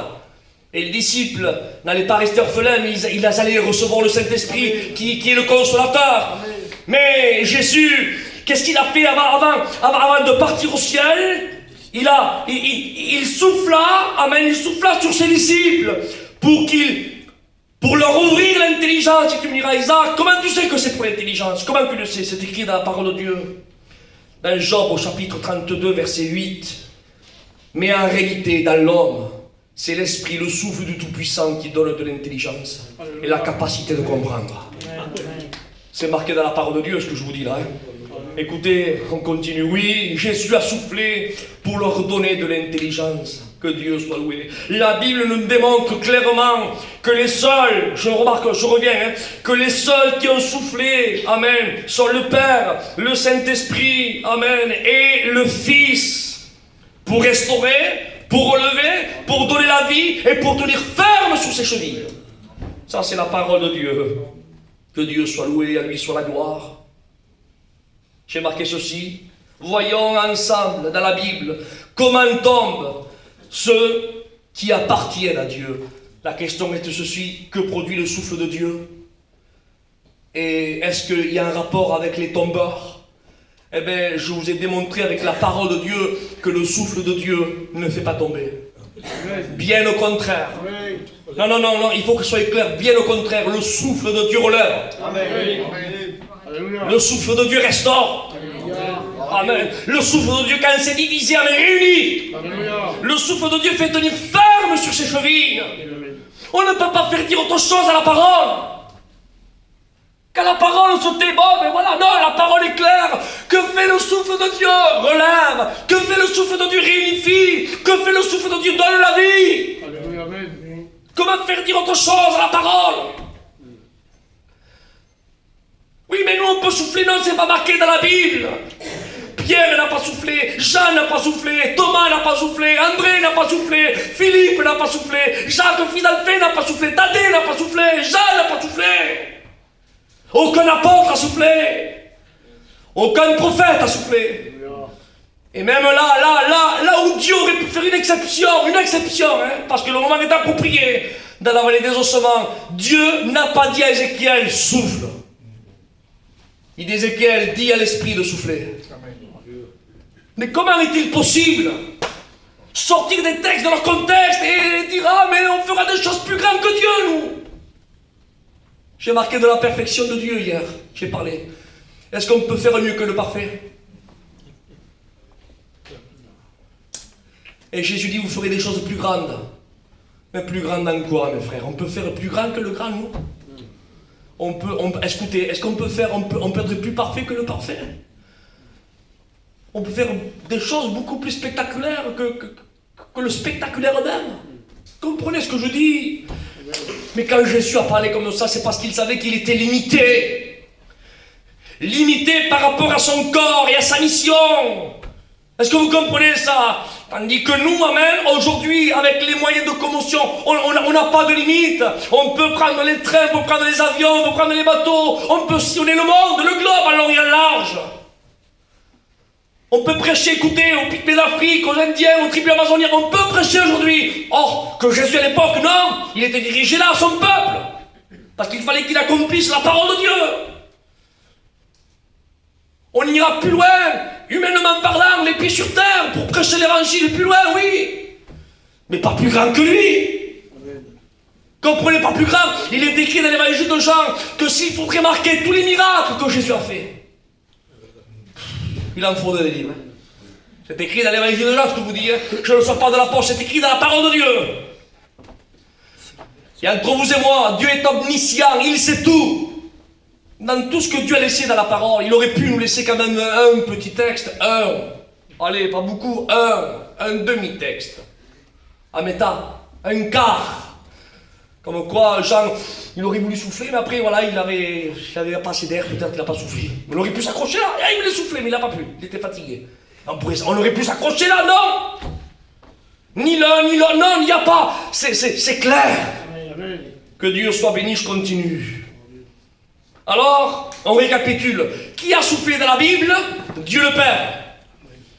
Et les disciples n'allaient pas rester orphelins, mais ils allaient recevoir le Saint-Esprit qui est le consolateur. Amen. Mais Jésus, qu'est-ce qu'il a fait avant de partir au ciel? Il souffla, amen, il souffla sur ses disciples pour leur ouvrir l'intelligence. Et tu me diras, Isaac, comment tu sais que c'est pour l'intelligence? Comment tu le sais? C'est écrit dans la parole de Dieu. Dans Job au chapitre 32 verset 8. Mais en réalité, dans l'homme, c'est l'esprit, le souffle du Tout-Puissant qui donne de l'intelligence et la capacité de comprendre. C'est marqué dans la parole de Dieu ce que je vous dis là. Écoutez, on continue. Oui, Jésus a soufflé pour leur donner de l'intelligence. Que Dieu soit loué. La Bible nous démontre clairement que les seuls, je reviens, que les seuls qui ont soufflé, amen, sont le Père, le Saint-Esprit, amen, et le Fils, pour restaurer, pour relever, pour donner la vie et pour tenir ferme sur ses chevilles. Ça, c'est la parole de Dieu. Que Dieu soit loué, à lui soit la gloire. J'ai marqué ceci. Voyons ensemble dans la Bible comment tombent ceux qui appartiennent à Dieu. La question est ceci: que produit le souffle de Dieu? Et est-ce qu'il y a un rapport avec les tombeurs? Eh bien, je vous ai démontré avec la parole de Dieu que le souffle de Dieu ne fait pas tomber. Bien au contraire. Non, il faut que ce soit clair. Bien au contraire, le souffle de Dieu relève. Amen. Le souffle de Dieu restaure. Amen. Le souffle de Dieu, quand c'est divisé, on est réunis. Le souffle de Dieu fait tenir ferme sur ses chevilles. On ne peut pas faire dire autre chose à la parole. Quand la parole se tait, bon, mais voilà, non, la parole est claire. Que fait le souffle de Dieu? Relève. Que fait le souffle de Dieu? Réunifie. Que fait le souffle de Dieu? Donne la vie. Alléluia, amen. Comment faire dire autre chose à la parole? Oui, mais nous on peut souffler, non, c'est pas marqué dans la Bible. Pierre n'a pas soufflé, Jean n'a pas soufflé, Thomas n'a pas soufflé, André n'a pas soufflé, Philippe n'a pas soufflé, Jacques fils d'Alphée n'a pas soufflé, Thaddée n'a pas soufflé, Jean n'a pas soufflé. Aucun apôtre a soufflé. Aucun prophète a soufflé. Et même là où Dieu aurait pu faire une exception, parce que le moment est approprié, dans la vallée des ossements, Dieu n'a pas dit à Ézéchiel, souffle. Il dit Ézéchiel, dit à l'esprit de souffler. Mais comment est-il possible sortir des textes de leur contexte et dire, ah mais on fera des choses plus grandes que Dieu, nous? J'ai marqué de la perfection de Dieu hier, j'ai parlé. Est-ce qu'on peut faire mieux que le parfait? Et Jésus dit, vous ferez des choses plus grandes. Mais plus grandes en quoi, mes frères? On peut faire plus grand que le grand, nous? Écoutez, est-ce qu'on peut faire, on peut être plus parfait que le parfait? On peut faire des choses beaucoup plus spectaculaires que le spectaculaire même. Comprenez ce que je dis? Mais quand Jésus a parlé comme ça, c'est parce qu'il savait qu'il était limité. Limité par rapport à son corps et à sa mission. Est-ce que vous comprenez ça? Tandis que nous, amen, aujourd'hui, avec les moyens de commotion, on n'a pas de limite. On peut prendre les trains, on peut prendre les avions, on peut prendre les bateaux, on peut sillonner le monde, le globe à long et à large. On peut prêcher, écoutez, aux pygmées d'Afrique, aux Indiens, aux tribus amazoniennes, on peut prêcher aujourd'hui. Or, que Jésus à l'époque, non, il était dirigé là à son peuple. Parce qu'il fallait qu'il accomplisse la parole de Dieu. On ira plus loin, humainement parlant, les pieds sur terre, pour prêcher l'évangile plus loin, oui. Mais pas plus grand que lui. Comprenez, pas plus grand. Il est écrit dans l'évangile de Jean que s'il faut remarquer tous les miracles que Jésus a fait, il en faut des livres. C'est écrit dans l'évangile de Jean, ce que je vous dis. Je ne le sors pas de la poche, c'est écrit dans la parole de Dieu. Et entre vous et moi, Dieu est omniscient, il sait tout. Dans tout ce que Dieu a laissé dans la parole, il aurait pu nous laisser quand même un petit texte, allez, pas beaucoup, un demi-texte. Ah, mais un quart. Comme quoi, Jean, il aurait voulu souffler, mais après, voilà, il avait pas assez d'air, peut-être qu'il n'a pas soufflé. On aurait pu s'accrocher là, il voulait souffler, mais il n'a pas pu, il était fatigué. On aurait pu s'accrocher là, non. Ni l'un, ni l'autre, non, il n'y a pas. C'est clair. Que Dieu soit béni, je continue. Alors, on récapitule. Qui a soufflé dans la Bible? Dieu le Père.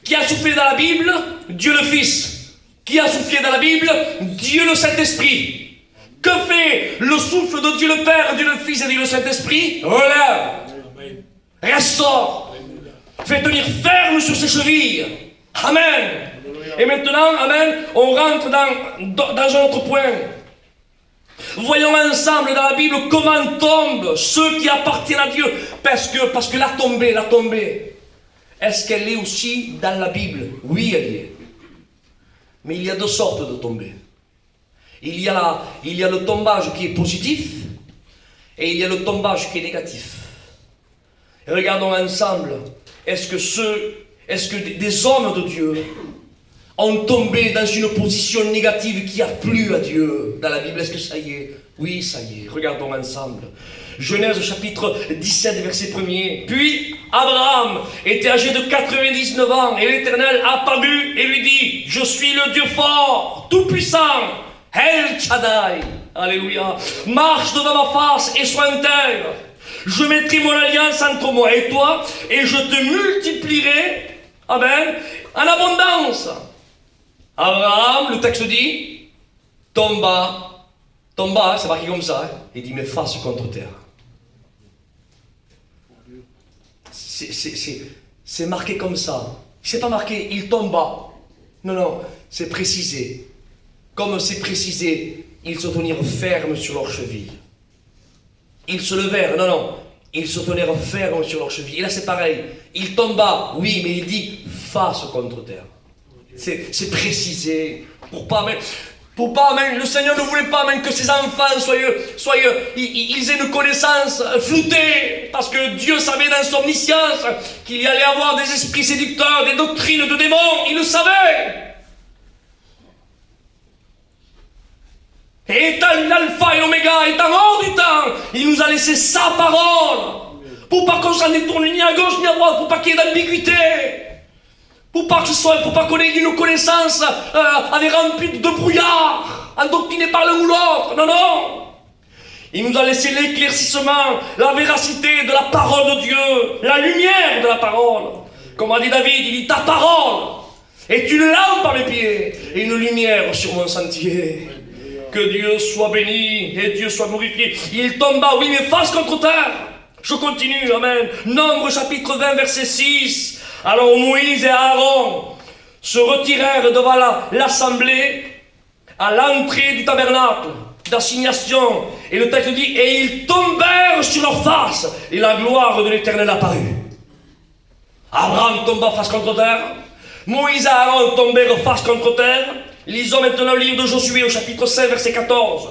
Qui a soufflé dans la Bible? Dieu le Fils. Qui a soufflé dans la Bible? Dieu le Saint-Esprit. Que fait le souffle de Dieu le Père, Dieu le Fils et Dieu le Saint-Esprit? Relève, restaure, fait tenir ferme sur ses chevilles. Amen. Et maintenant, amen, on rentre dans un autre point. Voyons ensemble dans la Bible comment tombent ceux qui appartiennent à Dieu. Parce que la tombée, est-ce qu'elle est aussi dans la Bible? Oui, elle y est. Mais il y a deux sortes de tombées. Il y a le tombage qui est positif et il y a le tombage qui est négatif. Et regardons ensemble, est-ce que des hommes de Dieu ont tombé dans une position négative qui a plu à Dieu dans la Bible? Est-ce que ça y est? Oui, ça y est. Regardons ensemble. Genèse chapitre 17, verset 1er. Puis Abraham était âgé de 99 ans et l'Éternel apparut et lui dit: je suis le Dieu fort, tout-puissant, El Shaddai. Alléluia. Marche devant ma face et sois intègre. Je mettrai mon alliance entre moi et toi et je te multiplierai, amen, en abondance. Abraham, le texte dit, tomba, c'est marqué comme ça, hein, il dit, mais face contre terre. C'est marqué comme ça. C'est pas marqué, il tomba. Non, c'est précisé. Comme c'est précisé, ils se tenirent fermes sur leurs chevilles. Ils se levèrent, ils se tenirent fermes sur leurs chevilles. Et là c'est pareil, il tomba, oui, mais il dit face contre terre. C'est précisé, pour pas, le Seigneur ne voulait pas même que ses enfants ils aient une connaissance floutée, parce que Dieu savait dans son omniscience qu'il y allait avoir des esprits séducteurs, des doctrines de démons, il le savait. Et étant l'alpha et l'oméga, étant hors du temps, il nous a laissé sa parole, pour pas qu'on s'en détourne ni à gauche ni à droite, pour pas qu'il y ait d'ambiguïté. Pour pas qu'on ait une connaissance avec remplie de brouillard, endoctrinée par l'un ou l'autre. Non. Il nous a laissé l'éclaircissement, la véracité de la parole de Dieu, la lumière de la parole. Comme a dit David, il dit ta parole est une lampe à mes pieds et une lumière sur mon sentier. Que Dieu soit béni et Dieu soit glorifié. Il tomba, oui, mais face contre terre. Je continue, amen. Nombre chapitre 20, verset 6. Alors Moïse et Aaron se retirèrent devant l'assemblée à l'entrée du tabernacle d'assignation. Et le texte dit, et ils tombèrent sur leur face, et la gloire de l'Éternel apparut. Abraham tomba face contre terre, Moïse et Aaron tombèrent face contre terre. Lisons maintenant le livre de Josué au chapitre 5, verset 14.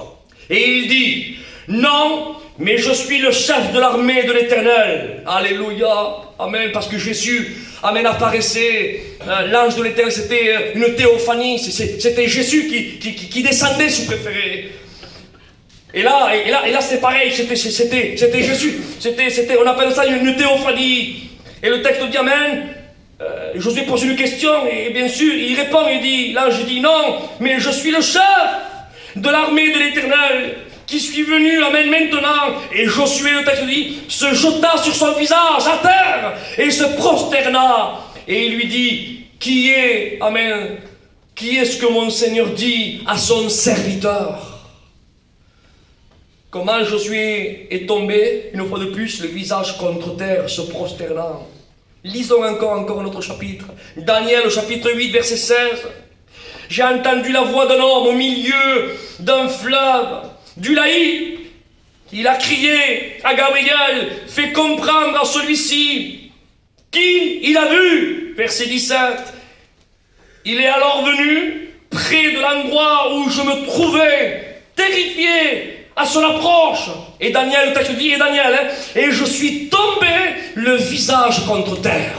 Et il dit, non, mais je suis le chef de l'armée de l'Éternel. Alléluia, amen, parce que Jésus, amen, apparaissait, l'ange de l'Éternel, c'était une théophanie, c'était Jésus qui descendait, si vous préférez. Et là c'est pareil, c'était Jésus, on appelle ça une théophanie. Et le texte dit, amen, Josué pose une question, et bien sûr, il répond, l'ange dit, non, mais je suis le chef de l'armée de l'Éternel, qui suis venu, amen, maintenant. Et Josué, le texte dit, se jeta sur son visage à terre, et se prosterna, et il lui dit, qui est, amen, qui est ce que mon Seigneur dit à son serviteur? Comment Josué est tombé, une fois de plus, le visage contre terre, se prosternant. Lisons encore un autre chapitre. Daniel, au chapitre 8, verset 16. J'ai entendu la voix d'un homme au milieu d'un fleuve, du Laï. Il a crié à Gabriel, fais comprendre à celui-ci qui il a vu. Verset 17. Il est alors venu près de l'endroit où je me trouvais, terrifié à son approche. Et Daniel, le texte dit, et je suis tombé le visage contre terre.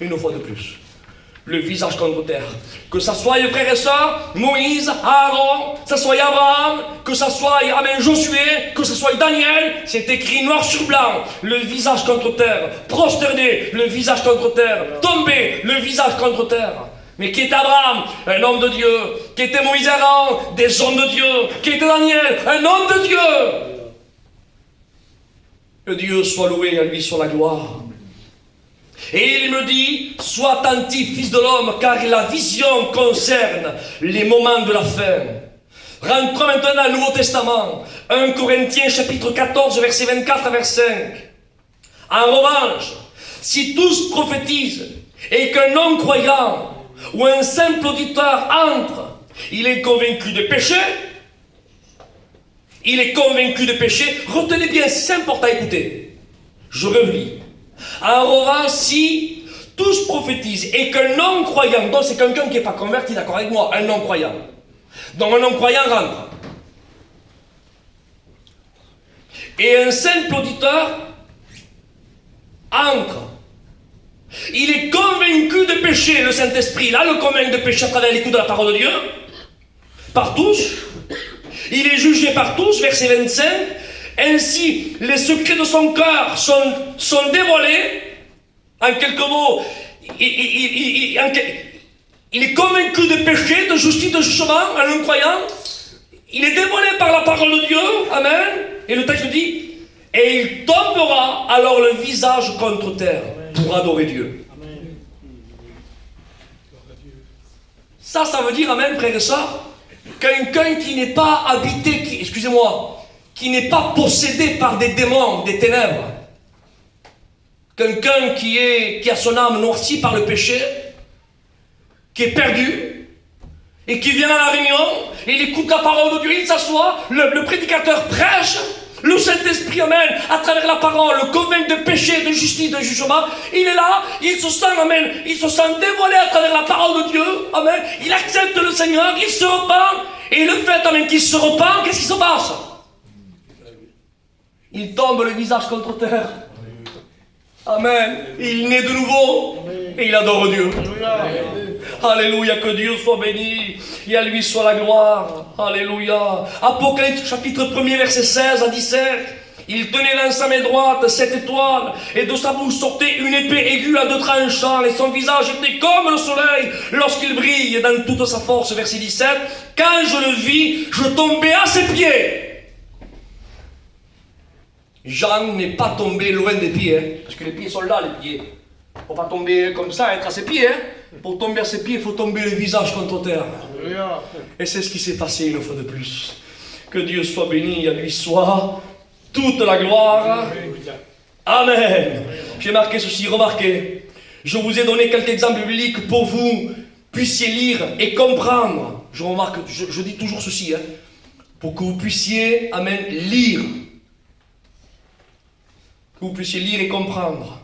Une fois de plus. Le visage contre terre. Que ça soit les frères et sœurs, Moïse, Aaron, que ça soit Abraham, que ça soit, amen, Josué, que ça soit Daniel, c'est écrit noir sur blanc. Le visage contre terre. Prosterné, le visage contre terre. Tombé, le visage contre terre. Mais qui était Abraham? Un homme de Dieu. Qui était Moïse et Aaron? Des hommes de Dieu. Qui était Daniel? Un homme de Dieu. Que Dieu soit loué, à lui soit la gloire. Et il me dit, sois attentif, fils de l'homme, car la vision concerne les moments de la fin. Rentrons maintenant dans le Nouveau Testament. 1 Corinthiens chapitre 14, verset 24 à verset 5. En revanche, si tous prophétisent et qu'un non-croyant ou un simple auditeur entre, il est convaincu de péché. Il est convaincu de péché. Retenez bien, c'est important à écouter. Je relis. En revanche, si tous prophétisent et qu'un non-croyant, donc c'est quelqu'un qui n'est pas converti, d'accord avec moi, un non-croyant. Donc un non-croyant rentre. Et un simple auditeur entre. Il est convaincu de péché, le Saint-Esprit, là, le convainc de péché à travers l'écoute de la parole de Dieu, par tous. Il est jugé par tous, verset 25. Ainsi, les secrets de son cœur sont dévoilés. En quelques mots, il est convaincu de péché, de justice, de jugement, un non-croyant. Il est dévoilé par la parole de Dieu, amen. Et le texte dit, et il tombera alors le visage contre terre pour adorer Dieu. Ça veut dire, amen, frères et sœurs, quelqu'un qui n'est pas habité, qui n'est pas possédé par des démons, des ténèbres. Quelqu'un qui a son âme noircie par le péché, qui est perdu, et qui vient à la réunion, et il écoute la parole de Dieu, il s'assoit, le prédicateur prêche, le Saint-Esprit, amen, à travers la parole, le convainc de péché, de justice, de jugement. Il est là, il se sent, amen, il se sent dévoilé à travers la parole de Dieu, amen. Il accepte le Seigneur, il se repent, et le fait, amen, qu'il se repent, qu'est-ce qui se passe? Il tombe le visage contre terre. Amen. Il naît de nouveau, et il adore Dieu. Alléluia, que Dieu soit béni, et à lui soit la gloire. Alléluia. Apocalypse chapitre 1er, verset 16 à 17. Il tenait dans sa main droite 7 étoiles, et de sa bouche sortait une épée aiguë à 2 tranchants, et son visage était comme le soleil lorsqu'il brille dans toute sa force. Verset 17. Quand je le vis, je tombai à ses pieds. Jean n'est pas tombé loin des pieds, hein, parce que les pieds sont là, les pieds. Il ne faut pas tomber comme ça, être à ses pieds. Hein. Pour tomber à ses pieds, il faut tomber le visage contre terre. Et c'est ce qui s'est passé une fois de plus. Que Dieu soit béni, à lui soit toute la gloire. Amen. J'ai marqué ceci, remarquez. Je vous ai donné quelques exemples bibliques pour que vous puissiez lire et comprendre. Je remarque, je dis toujours ceci, hein, pour que vous puissiez, amen, lire. Que vous puissiez lire et comprendre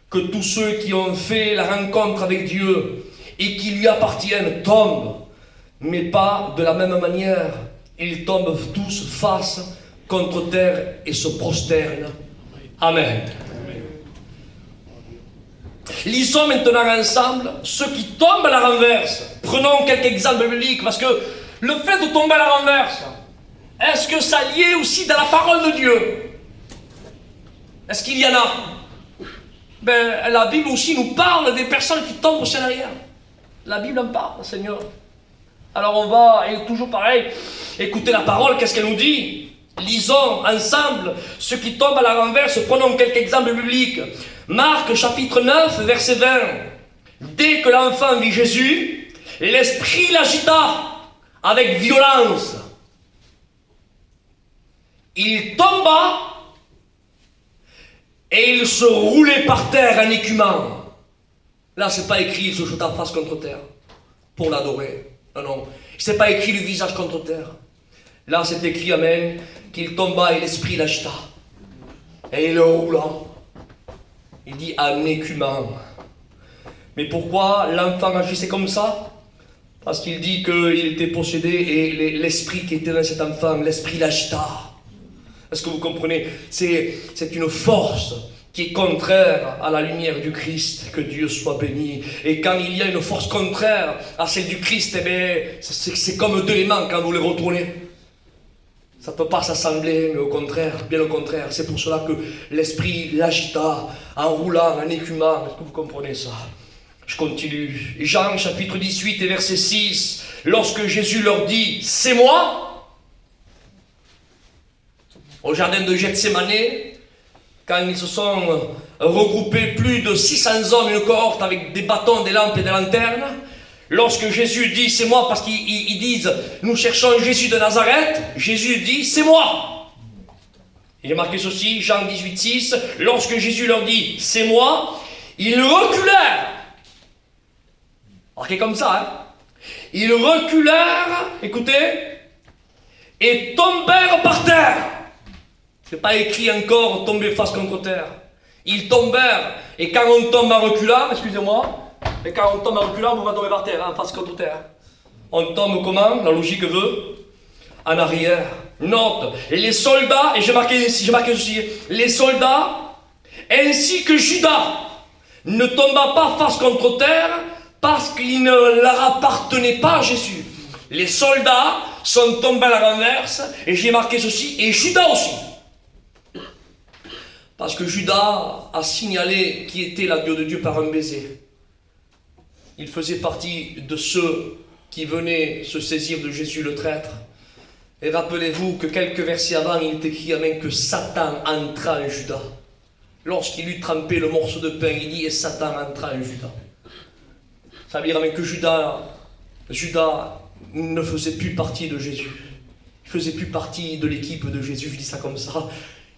que tous ceux qui ont fait la rencontre avec Dieu et qui lui appartiennent tombent, mais pas de la même manière. Ils tombent tous face contre terre et se prosterne. Amen. Lisons maintenant ensemble ceux qui tombent à la renverse. Prenons quelques exemples bibliques, parce que le fait de tomber à la renverse, est-ce que ça lié aussi dans la parole de Dieu? Est-ce qu'il y en a? Ben, la Bible aussi nous parle des personnes qui tombent aussi en arrière. La Bible en parle, Seigneur. Alors on va, et toujours pareil, écouter la parole, qu'est-ce qu'elle nous dit? Lisons ensemble ceux qui tombent à la renverse. Prenons quelques exemples bibliques. Marc chapitre 9, verset 20. Dès que l'enfant vit Jésus, l'esprit l'agita avec violence. Il tomba et il se roulait par terre en écumant. Là, c'est pas écrit il se jeta face contre terre pour l'adorer. Non, non. C'est pas écrit le visage contre terre. Là, c'est écrit, amen, qu'il tomba et l'esprit l'agita. Et il le roula. Il dit en écumant. Mais pourquoi l'enfant agissait comme ça? Parce qu'il dit qu'il était possédé et l'esprit qui était dans cet enfant, l'esprit l'agita. Est-ce que vous comprenez? C'est une force qui est contraire à la lumière du Christ. Que Dieu soit béni. Et quand il y a une force contraire à celle du Christ, eh bien, c'est comme deux aimants quand vous les retournez. Ça ne peut pas s'assembler, mais au contraire, bien au contraire. C'est pour cela que l'esprit l'agita, en roulant, en écumant. Est-ce que vous comprenez ça? Je continue. Jean chapitre 18 et verset 6. Lorsque Jésus leur dit « C'est moi », au jardin de Gethsémane, quand ils se sont regroupés plus de 600 hommes, une cohorte avec des bâtons, des lampes et des lanternes, lorsque Jésus dit « C'est moi », parce qu'ils disent « Nous cherchons Jésus de Nazareth », Jésus dit « C'est moi ». Il est marqué ceci, Jean 18, 6, lorsque Jésus leur dit « C'est moi », ils reculèrent. Marqué comme ça, hein. Ils reculèrent, écoutez, et tombèrent par terre. C'est pas écrit encore tomber face contre terre. Ils tombèrent, et quand on tombe en reculant, excusez-moi, et quand on tombe en reculant, on va tomber par terre, hein, face contre terre. On tombe comment? La logique veut en arrière. Note, les soldats, et j'ai marqué ceci, les soldats, ainsi que Judas, ne tomba pas face contre terre, parce qu'il ne leur appartenait pas à Jésus. Les soldats sont tombés à la renverse, et j'ai marqué ceci, et Judas aussi. Parce que Judas a signalé qui était l'agneau de Dieu par un baiser. Il faisait partie de ceux qui venaient se saisir de Jésus le traître. Et rappelez-vous que quelques versets avant, il est écrit amen, que Satan entra en Judas. Lorsqu'il eut trempé le morceau de pain, il dit « Et Satan entra en Judas ». Ça veut dire amen, que Judas ne faisait plus partie de Jésus. Il ne faisait plus partie de l'équipe de Jésus, je dis ça comme ça.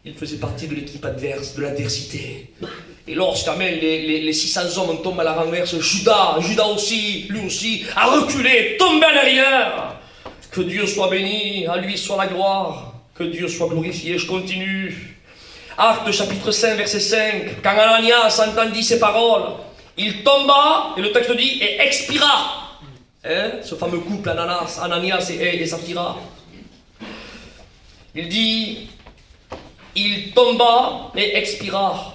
Il faisait partie de l'équipe adverse, de l'adversité. Et lorsqu'amen, les 600 hommes tombent à la renverse, Judas aussi, lui aussi, a reculé, tombé en arrière. Que Dieu soit béni, à lui soit la gloire, que Dieu soit glorifié. Je continue. Actes chapitre 5, verset 5. Quand Ananias entendit ces paroles, il tomba, et le texte dit, et expira. Hein? Ce fameux couple Ananias et Saphira. Il dit, il tomba et expira.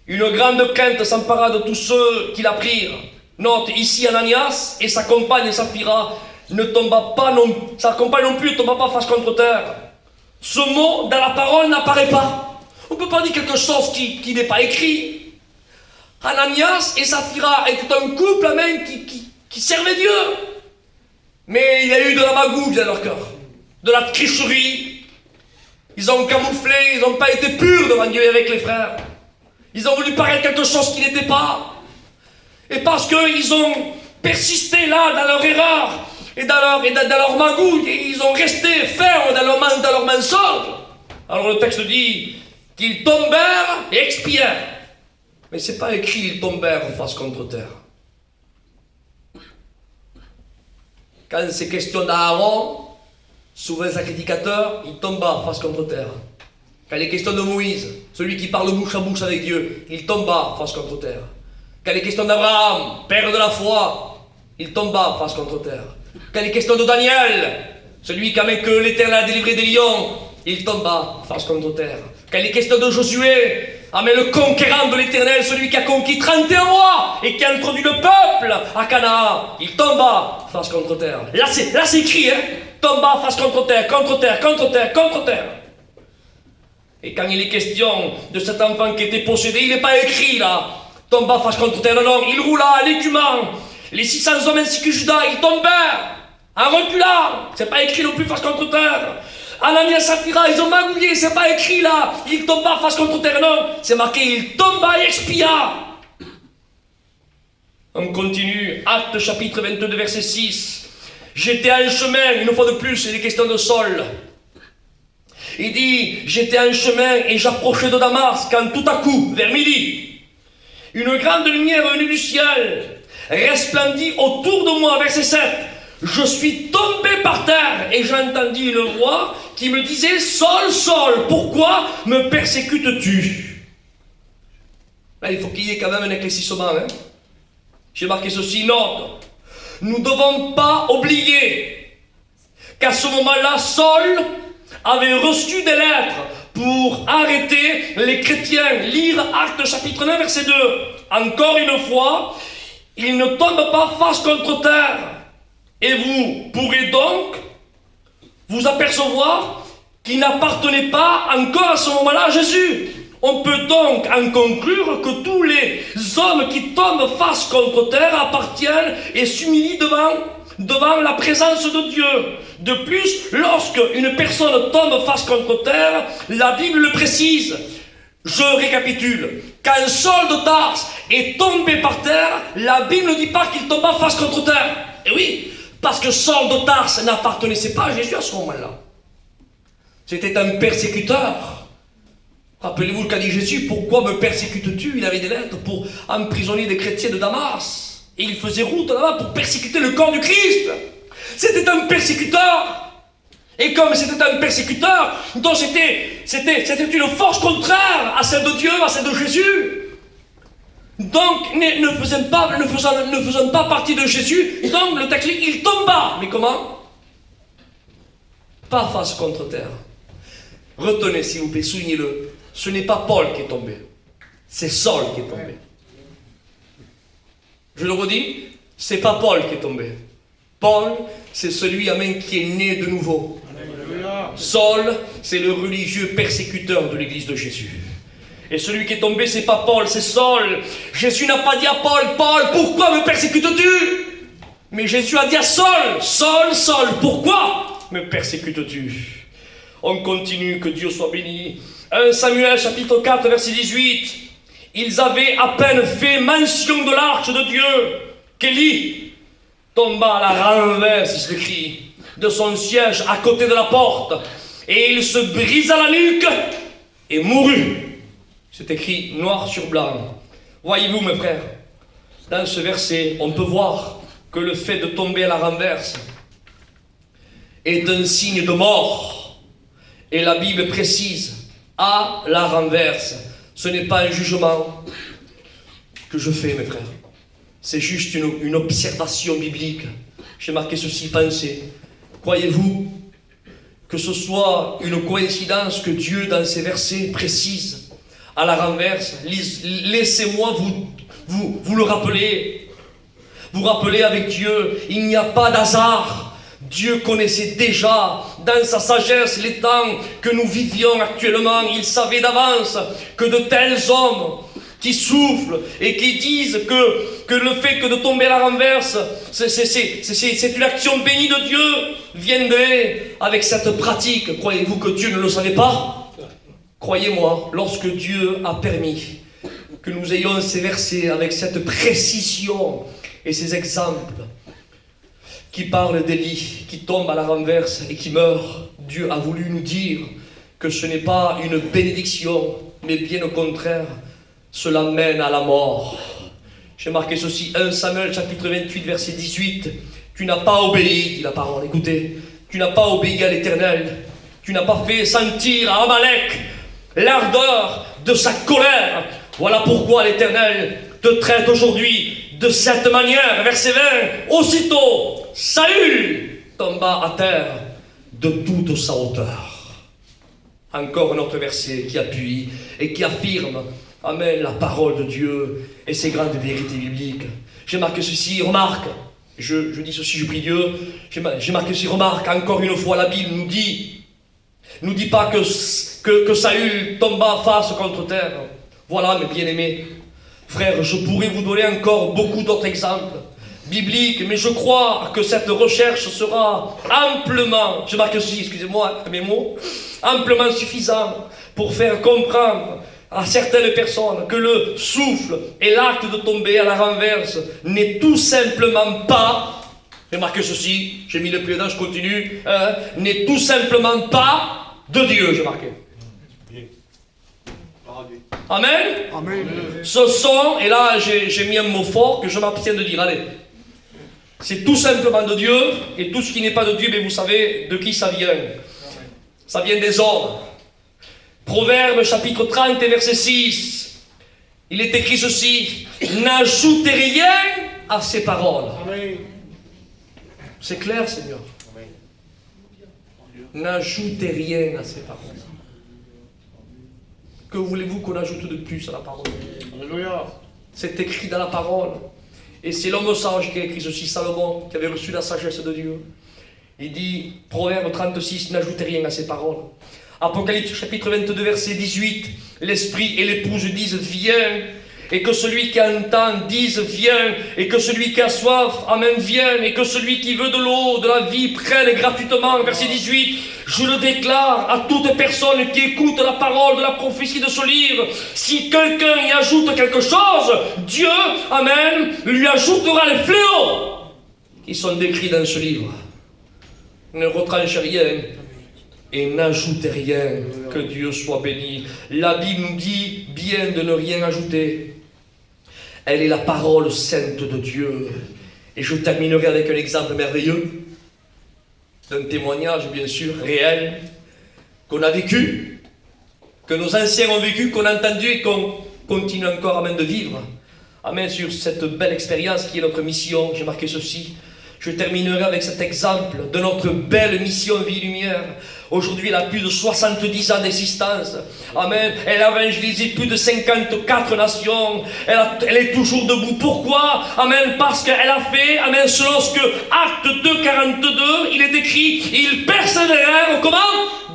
Une grande crainte s'empara de tous ceux qui l'apprirent. Note, ici Ananias et sa compagne Saphira ne tomba pas sa compagne non plus ne tomba pas face contre terre. Ce mot dans la parole n'apparaît pas. On ne peut pas dire quelque chose qui n'est pas écrit. Ananias et Saphira étaient un couple amen, qui servait Dieu. Mais il y a eu de la magouille dans leur cœur, de la tricherie. Ils ont camouflé, ils n'ont pas été purs devant Dieu avec les frères. Ils ont voulu paraître quelque chose qui n'était pas. Et parce qu'ils ont persisté là dans leur erreur et dans leur magouille, et ils ont resté fermes dans leur mensonge. Alors le texte dit qu'ils tombèrent et expirèrent. Mais ce n'est pas écrit ils tombèrent face contre terre. Quand c'est question d'Aaron, souvent sacrificateur, il tomba face contre terre. Quand il est question de Moïse, celui qui parle bouche à bouche avec Dieu, il tomba face contre terre. Quand il est question d'Abraham, père de la foi, il tomba face contre terre. Quand il est question de Daniel, celui que l'Éternel a délivré des lions, il tomba face contre terre. Quand il est question de Josué, mais le conquérant de l'Éternel, celui qui a conquis 31 rois et qui a introduit le peuple à Canaan, il tomba face contre terre. Là c'est écrit, hein, tomba face contre terre, contre terre, contre terre, contre terre. Et quand il est question de cet enfant qui était possédé, il n'est pas écrit là, tomba face contre terre, non, il roula en écumant. Les 600 hommes ainsi que Judas, ils tombèrent en reculant. C'est pas écrit non plus face contre terre. Ananias et Saphira, ils ont magouillé, c'est pas écrit là. Il tomba face contre terre, non. C'est marqué, il tomba et expia. On continue, Actes chapitre 22, verset 6. J'étais en chemin, une fois de plus, c'est des questions de Saul. Il dit, j'étais en chemin et j'approchais de Damas quand tout à coup, vers midi, une grande lumière venue du ciel resplendit autour de moi, verset 7. Je suis tombé par terre et j'entendis une voix qui me disait, Saul, Saul, pourquoi me persécutes-tu? Là, il faut qu'il y ait quand même un éclaircissement. Hein? J'ai marqué ceci, note. Nous ne devons pas oublier qu'à ce moment-là, Saul avait reçu des lettres pour arrêter les chrétiens. Lire Actes chapitre 9, verset 2. Encore une fois, il ne tombe pas face contre terre. Et vous pourrez donc vous apercevoir qu'il n'appartenait pas encore à ce moment-là à Jésus. On peut donc en conclure que tous les hommes qui tombent face contre terre appartiennent et s'humilient devant la présence de Dieu. De plus, lorsque une personne tombe face contre terre, la Bible le précise. Je récapitule. Quand Saul de Tarse est tombé par terre, la Bible ne dit pas qu'il tomba face contre terre. Et oui, parce que Saul de Tarse n'appartenait pas à Jésus à ce moment-là. C'était un persécuteur. Rappelez-vous le qu'a dit Jésus, pourquoi me persécutes-tu? Il avait des lettres pour emprisonner des chrétiens de Damas. Et il faisait route là-bas pour persécuter le corps du Christ. C'était un persécuteur. Et comme c'était un persécuteur, donc c'était une force contraire à celle de Dieu, à celle de Jésus. Donc, ne faisant pas partie de Jésus, donc le texte dit, il tomba. Mais comment? Pas face contre terre. Retenez, s'il vous plaît, soulignez-le. Ce n'est pas Paul qui est tombé. C'est Saul qui est tombé. Je le redis, c'est pas Paul qui est tombé. Paul, c'est celui, amen, qui est né de nouveau. Saul, c'est le religieux persécuteur de l'église de Jésus. Et celui qui est tombé, c'est pas Paul, c'est Saul. Jésus n'a pas dit à Paul, Paul, pourquoi me persécutes-tu? Mais Jésus a dit à Saul, Saul, Saul, pourquoi me persécutes-tu? On continue, que Dieu soit béni. 1 Samuel chapitre 4, verset 18. Ils avaient à peine fait mention de l'arche de Dieu qu'Élie tomba à la renverse, c'est écrit, de son siège à côté de la porte, et il se brisa la nuque et mourut. C'est écrit noir sur blanc. Voyez-vous, mes frères, dans ce verset, on peut voir que le fait de tomber à la renverse est un signe de mort. Et la Bible précise, à la renverse. Ce n'est pas un jugement que je fais, mes frères. C'est juste une observation biblique. J'ai marqué ceci, pensez. Croyez-vous que ce soit une coïncidence que Dieu, dans ces versets, précise à la renverse? Laissez-moi vous le rappeler. Vous rappelez avec Dieu, il n'y a pas d'hasard. Dieu connaissait déjà, dans sa sagesse, les temps que nous vivions actuellement. Il savait d'avance que de tels hommes qui soufflent et qui disent que le fait que de tomber à la renverse, c'est une action bénie de Dieu, viendrait avec cette pratique. Croyez-vous que Dieu ne le savait pas? Croyez-moi, lorsque Dieu a permis que nous ayons ces versets avec cette précision et ces exemples qui parlent d'Élie, qui tombe à la renverse et qui meurt, Dieu a voulu nous dire que ce n'est pas une bénédiction, mais bien au contraire, cela mène à la mort. J'ai marqué ceci, 1 Samuel chapitre 28, verset 18. Tu n'as pas obéi, dit la parole, écoutez, tu n'as pas obéi à l'Éternel, tu n'as pas fait sentir à Amalek l'ardeur de sa colère. Voilà pourquoi l'Éternel te traite aujourd'hui de cette manière. Verset 20, aussitôt, Saül tomba à terre de toute sa hauteur. Encore un autre verset qui appuie et qui affirme, amen, la parole de Dieu et ses grandes vérités bibliques. J'ai marqué ceci, remarque, je dis ceci, je prie Dieu, j'ai marqué ceci, remarque, encore une fois, la Bible nous dit pas que Saül tomba face contre terre. Voilà, mes bien-aimés, frères, je pourrais vous donner encore beaucoup d'autres exemples bibliques, mais je crois que cette recherche sera amplement, je marque ceci, excusez-moi, mes mots, amplement suffisant pour faire comprendre à certaines personnes que le souffle et l'acte de tomber à la renverse n'est tout simplement pas, j'ai marqué ceci, j'ai mis le pied dedans, je continue, n'est tout simplement pas de Dieu, j'ai marqué. Amen. Amen. Ce sont, et là j'ai mis un mot fort que je m'abstiens de dire, allez, c'est tout simplement de Dieu, et tout ce qui n'est pas de Dieu, mais vous savez de qui ça vient. Ça vient des hommes. Proverbe chapitre 30 et verset 6. Il est écrit ceci: n'ajoutez rien à ces paroles. Amen. C'est clair, Seigneur. N'ajoutez rien à ces paroles. Que voulez-vous qu'on ajoute de plus à la parole? Alléluia. C'est écrit dans la parole. Et c'est l'homme sage qui a écrit ceci, Salomon, qui avait reçu la sagesse de Dieu. Il dit, Proverbe 36, n'ajoutez rien à ces paroles. Apocalypse chapitre 22, verset 18, l'esprit et l'épouse disent viens, et que celui qui entend dise viens, et que celui qui a soif, amen, vienne, et que celui qui veut de l'eau, de la vie, prenne gratuitement. Verset 18, je le déclare à toute personne qui écoute la parole de la prophétie de ce livre, si quelqu'un y ajoute quelque chose, Dieu, amen, lui ajoutera les fléaux qui sont décrits dans ce livre. Ne retranchez rien et n'ajoutez rien, que Dieu soit béni. La Bible nous dit bien de ne rien ajouter. Elle est la parole sainte de Dieu. Et je terminerai avec un exemple merveilleux, d'un témoignage bien sûr réel, qu'on a vécu, que nos anciens ont vécu, qu'on a entendu et qu'on continue encore amen, de vivre. Amen, sur cette belle expérience qui est notre mission. J'ai marqué ceci. Je terminerai avec cet exemple de notre belle mission Vie Lumière. Aujourd'hui, elle a plus de 70 ans d'existence. Amen. Elle a évangélisé plus de 54 nations. Elle est toujours debout. Pourquoi? Amen. Parce qu'elle a fait, amen, selon ce que Acte 2, 42, il est écrit, ils persévérèrent, comment?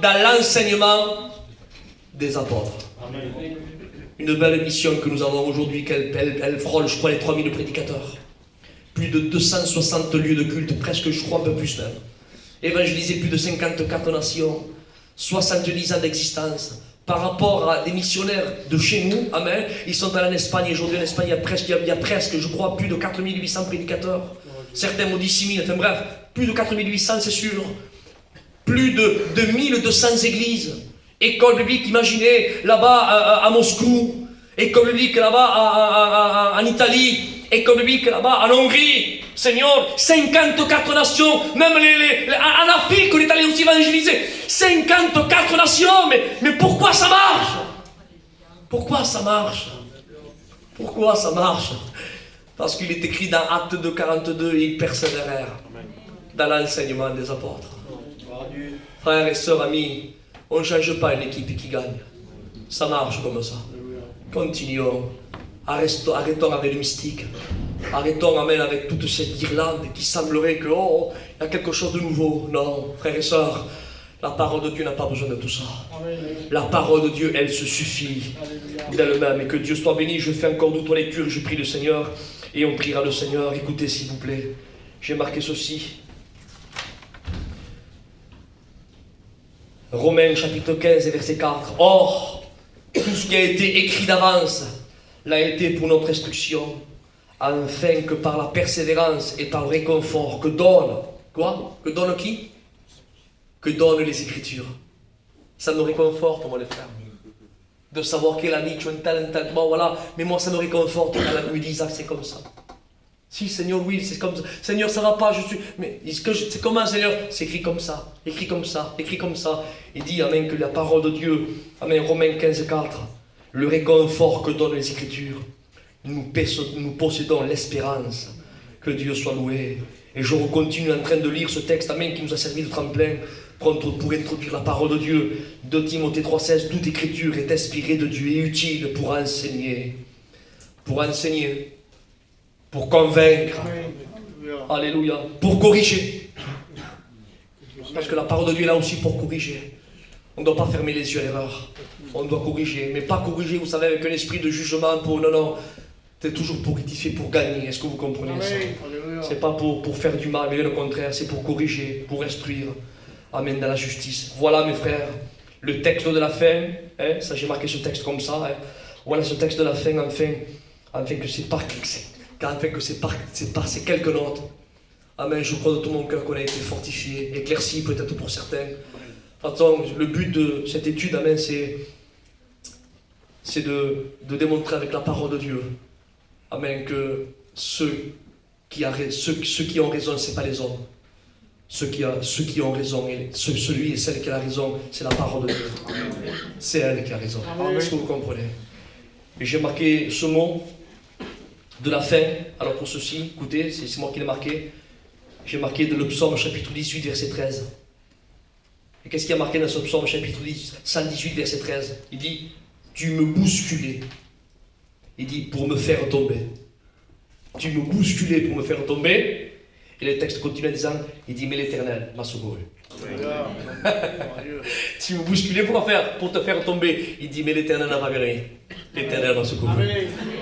Dans l'enseignement des apôtres. Amen. Une belle mission que nous avons aujourd'hui, elle frôle, je crois, les 3000 prédicateurs. Plus de 260 lieux de culte, presque, je crois, un peu plus même. Évangéliser plus de 54 nations, 70 ans d'existence. Par rapport à des missionnaires de chez nous, amen, ils sont allés en Espagne. Aujourd'hui, en Espagne, il y a presque, je crois, plus de 4800 prédicateurs. Certains m'ont dit 6000, enfin bref, plus de 4800, c'est sûr. Plus de 1200 églises. École biblique, imaginez, là-bas à Moscou. École biblique, là-bas en Italie. École biblique, là-bas en Hongrie. Seigneur, 54 nations, même en Afrique, on est allé aussi évangéliser. 54 nations, mais pourquoi ça marche? Pourquoi ça marche? Pourquoi ça marche? Parce qu'il est écrit dans Acte 2, 42, ils persévérèrent dans l'enseignement des apôtres. Frères et sœurs, amis, on ne change pas une équipe qui gagne. Ça marche comme ça. Continuons. Arrêtons avec le mystique. Arrêtons, amen, avec toute cette guirlande qui semblerait que, oh, il y a quelque chose de nouveau. Non, frères et sœurs, la parole de Dieu n'a pas besoin de tout ça. La parole de Dieu, elle se suffit d'elle-même. Et que Dieu soit béni. Je fais encore d'autres lectures, je prie le Seigneur. Et on priera le Seigneur. Écoutez, s'il vous plaît. J'ai marqué ceci. Romains chapitre 15 et verset 4. Or, tout ce qui a été écrit d'avance l'a été pour notre instruction, afin que par la persévérance et par le réconfort que donne, quoi? Que donne qui? Que donnent les Écritures. Ça nous réconforte, moi les frères, de savoir qu'elle a dit, tu as un tel, bon voilà, mais moi ça me réconforte quand elle me dit, Isaac, c'est comme ça. Si, Seigneur, oui, c'est comme ça. Seigneur, ça va pas, je suis... Mais c'est comment, Seigneur? C'est écrit comme ça, écrit comme ça, écrit comme ça. Il dit, amen, que la parole de Dieu, amen, Romains 15, 4, le réconfort que donnent les Écritures, nous possédons l'espérance. Que Dieu soit loué. Et je continue en train de lire ce texte, amen, qui nous a servi de tremplin pour introduire la parole de Dieu. 2 Timothée 3,16, toute écriture est inspirée de Dieu et utile pour enseigner, pour convaincre, alléluia, pour corriger. Parce que la parole de Dieu est là aussi pour corriger. On ne doit pas fermer les yeux à l'erreur. On doit corriger, mais pas corriger, vous savez, avec un esprit de jugement pour... Non, c'est toujours pour rectifier, pour gagner. Est-ce que vous comprenez ça? C'est pas pour faire du mal, mais le contraire, c'est pour corriger, pour instruire. Amen, dans la justice. Voilà, mes frères, le texte de la fin. Ça, j'ai marqué ce texte comme ça. Voilà ce texte de la fin, enfin que c'est par ces quelques notes. Amen, je crois de tout mon cœur qu'on a été fortifié, éclairci peut-être pour certains. Attends, le but de cette étude, amen, c'est de démontrer avec la parole de Dieu, amen, que ceux qui ont raison, ce n'est pas les hommes. Ceux qui ont raison, celui et celle qui a raison, c'est la parole de Dieu. C'est elle qui a raison. Est-ce que vous comprenez? Et j'ai marqué ce mot de la fin. Alors pour ceci, écoutez, c'est moi qui l'ai marqué. J'ai marqué le psaume chapitre 18, verset 13. Et qu'est-ce qu'il y a marqué dans ce psaume chapitre 118, verset 13? Il dit, tu me bousculais. Il dit, pour me faire tomber. Tu me bousculais pour me faire tomber. Et le texte continue en disant, il dit, mais l'Éternel m'a secouru. Tu me bousculais pour te faire tomber. Il dit, mais l'Éternel n'a pas gagné. L'Éternel m'a secouru.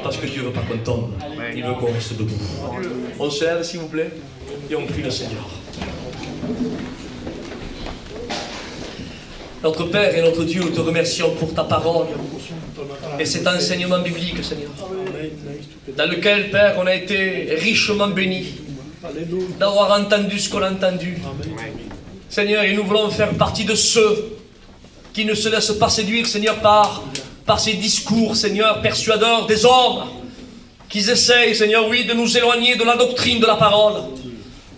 Parce que Dieu ne veut pas qu'on tombe. Il veut qu'on reste debout. On se lève, s'il vous plaît, et on prie le Seigneur. Notre Père et notre Dieu, nous te remercions pour ta parole et cet enseignement biblique, Seigneur, dans lequel, Père, on a été richement bénis d'avoir entendu ce qu'on a entendu. Seigneur, et nous voulons faire partie de ceux qui ne se laissent pas séduire, Seigneur, par ces discours, Seigneur, persuadeurs des hommes, qui essayent, Seigneur, oui, de nous éloigner de la doctrine de la parole.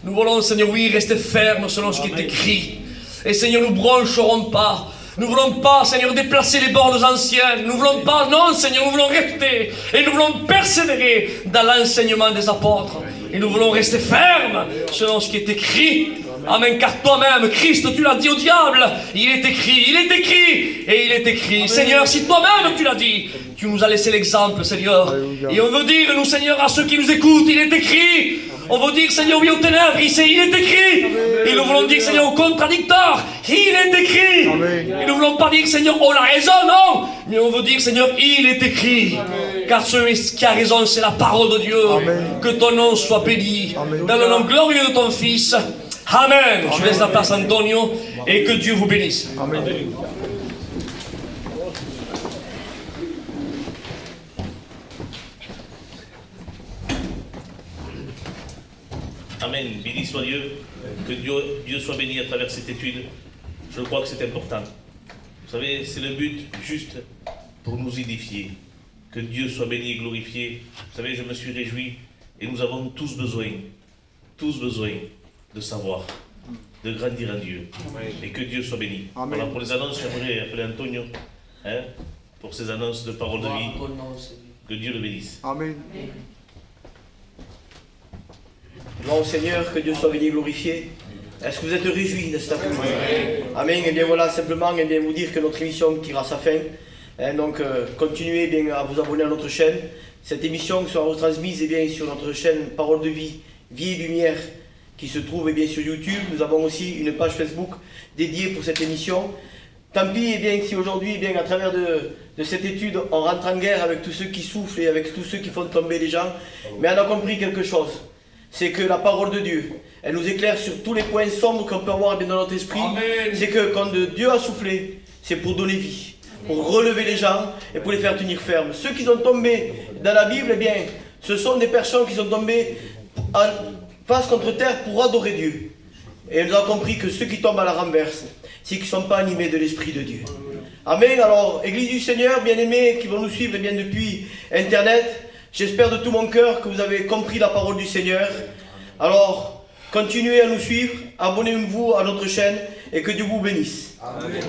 Nous voulons, Seigneur, oui, rester fermes selon ce qui est écrit. Et Seigneur, nous ne broncherons pas. Nous ne voulons pas, Seigneur, déplacer les bornes anciennes. Nous ne voulons pas, non, Seigneur, nous voulons rester. Et nous voulons persévérer dans l'enseignement des apôtres. Et nous voulons rester fermes selon ce qui est écrit. Amen, car toi-même, Christ, tu l'as dit au diable. Il est écrit, et il est écrit. Seigneur, si toi-même tu l'as dit, tu nous as laissé l'exemple, Seigneur. Et on veut dire, nous, Seigneur, à ceux qui nous écoutent, il est écrit. On veut dire, Seigneur, oui, aux ténèbres, il est écrit. Et nous voulons dire, Seigneur, aux contradicteurs, il est écrit. Et nous ne voulons pas dire, Seigneur, on a raison, non. Mais on veut dire, Seigneur, il est écrit. Car celui qui a raison, c'est la parole de Dieu. Que ton nom soit béni. Dans le nom glorieux de ton Fils. Amen. Je laisse la place à Antonio et que Dieu vous bénisse. Amen. Amen. Béni soit Dieu. Que Dieu soit béni à travers cette étude. Je crois que c'est important. Vous savez, c'est le but juste pour nous édifier. Que Dieu soit béni et glorifié. Vous savez, je me suis réjoui et nous avons tous besoin de savoir, de grandir en Dieu. Et que Dieu soit béni. Amen. Voilà, pour les annonces, j'aimerais appeler Antonio pour ces annonces de parole de vie. Que Dieu le bénisse. Amen. Gloire au Seigneur, que Dieu soit béni et glorifié. Est-ce que vous êtes réjouis de cet après-midi? Amen. Et bien voilà, simplement vous dire que notre émission tire à sa fin. Donc continuez à vous abonner à notre chaîne. Cette émission sera retransmise sur notre chaîne Parole de Vie, Vie et Lumière, qui se trouve sur YouTube. Nous avons aussi une page Facebook dédiée pour cette émission. Tant pis si aujourd'hui, à travers de cette étude, on rentre en guerre avec tous ceux qui souffrent et avec tous ceux qui font tomber les gens. Mais on a compris quelque chose. C'est que la parole de Dieu, elle nous éclaire sur tous les points sombres qu'on peut avoir dans notre esprit. C'est que quand Dieu a soufflé, c'est pour donner vie, pour relever les gens et pour les faire tenir fermes. Ceux qui sont tombés dans la Bible, ce sont des personnes qui sont tombées face contre terre pour adorer Dieu. Et nous avons compris que ceux qui tombent à la renverse, c'est qu'ils ne sont pas animés de l'Esprit de Dieu. Amen. Alors, Église du Seigneur, bien-aimés, qui vont nous suivre depuis Internet, j'espère de tout mon cœur que vous avez compris la parole du Seigneur. Alors, continuez à nous suivre, abonnez-vous à notre chaîne et que Dieu vous bénisse. Amen.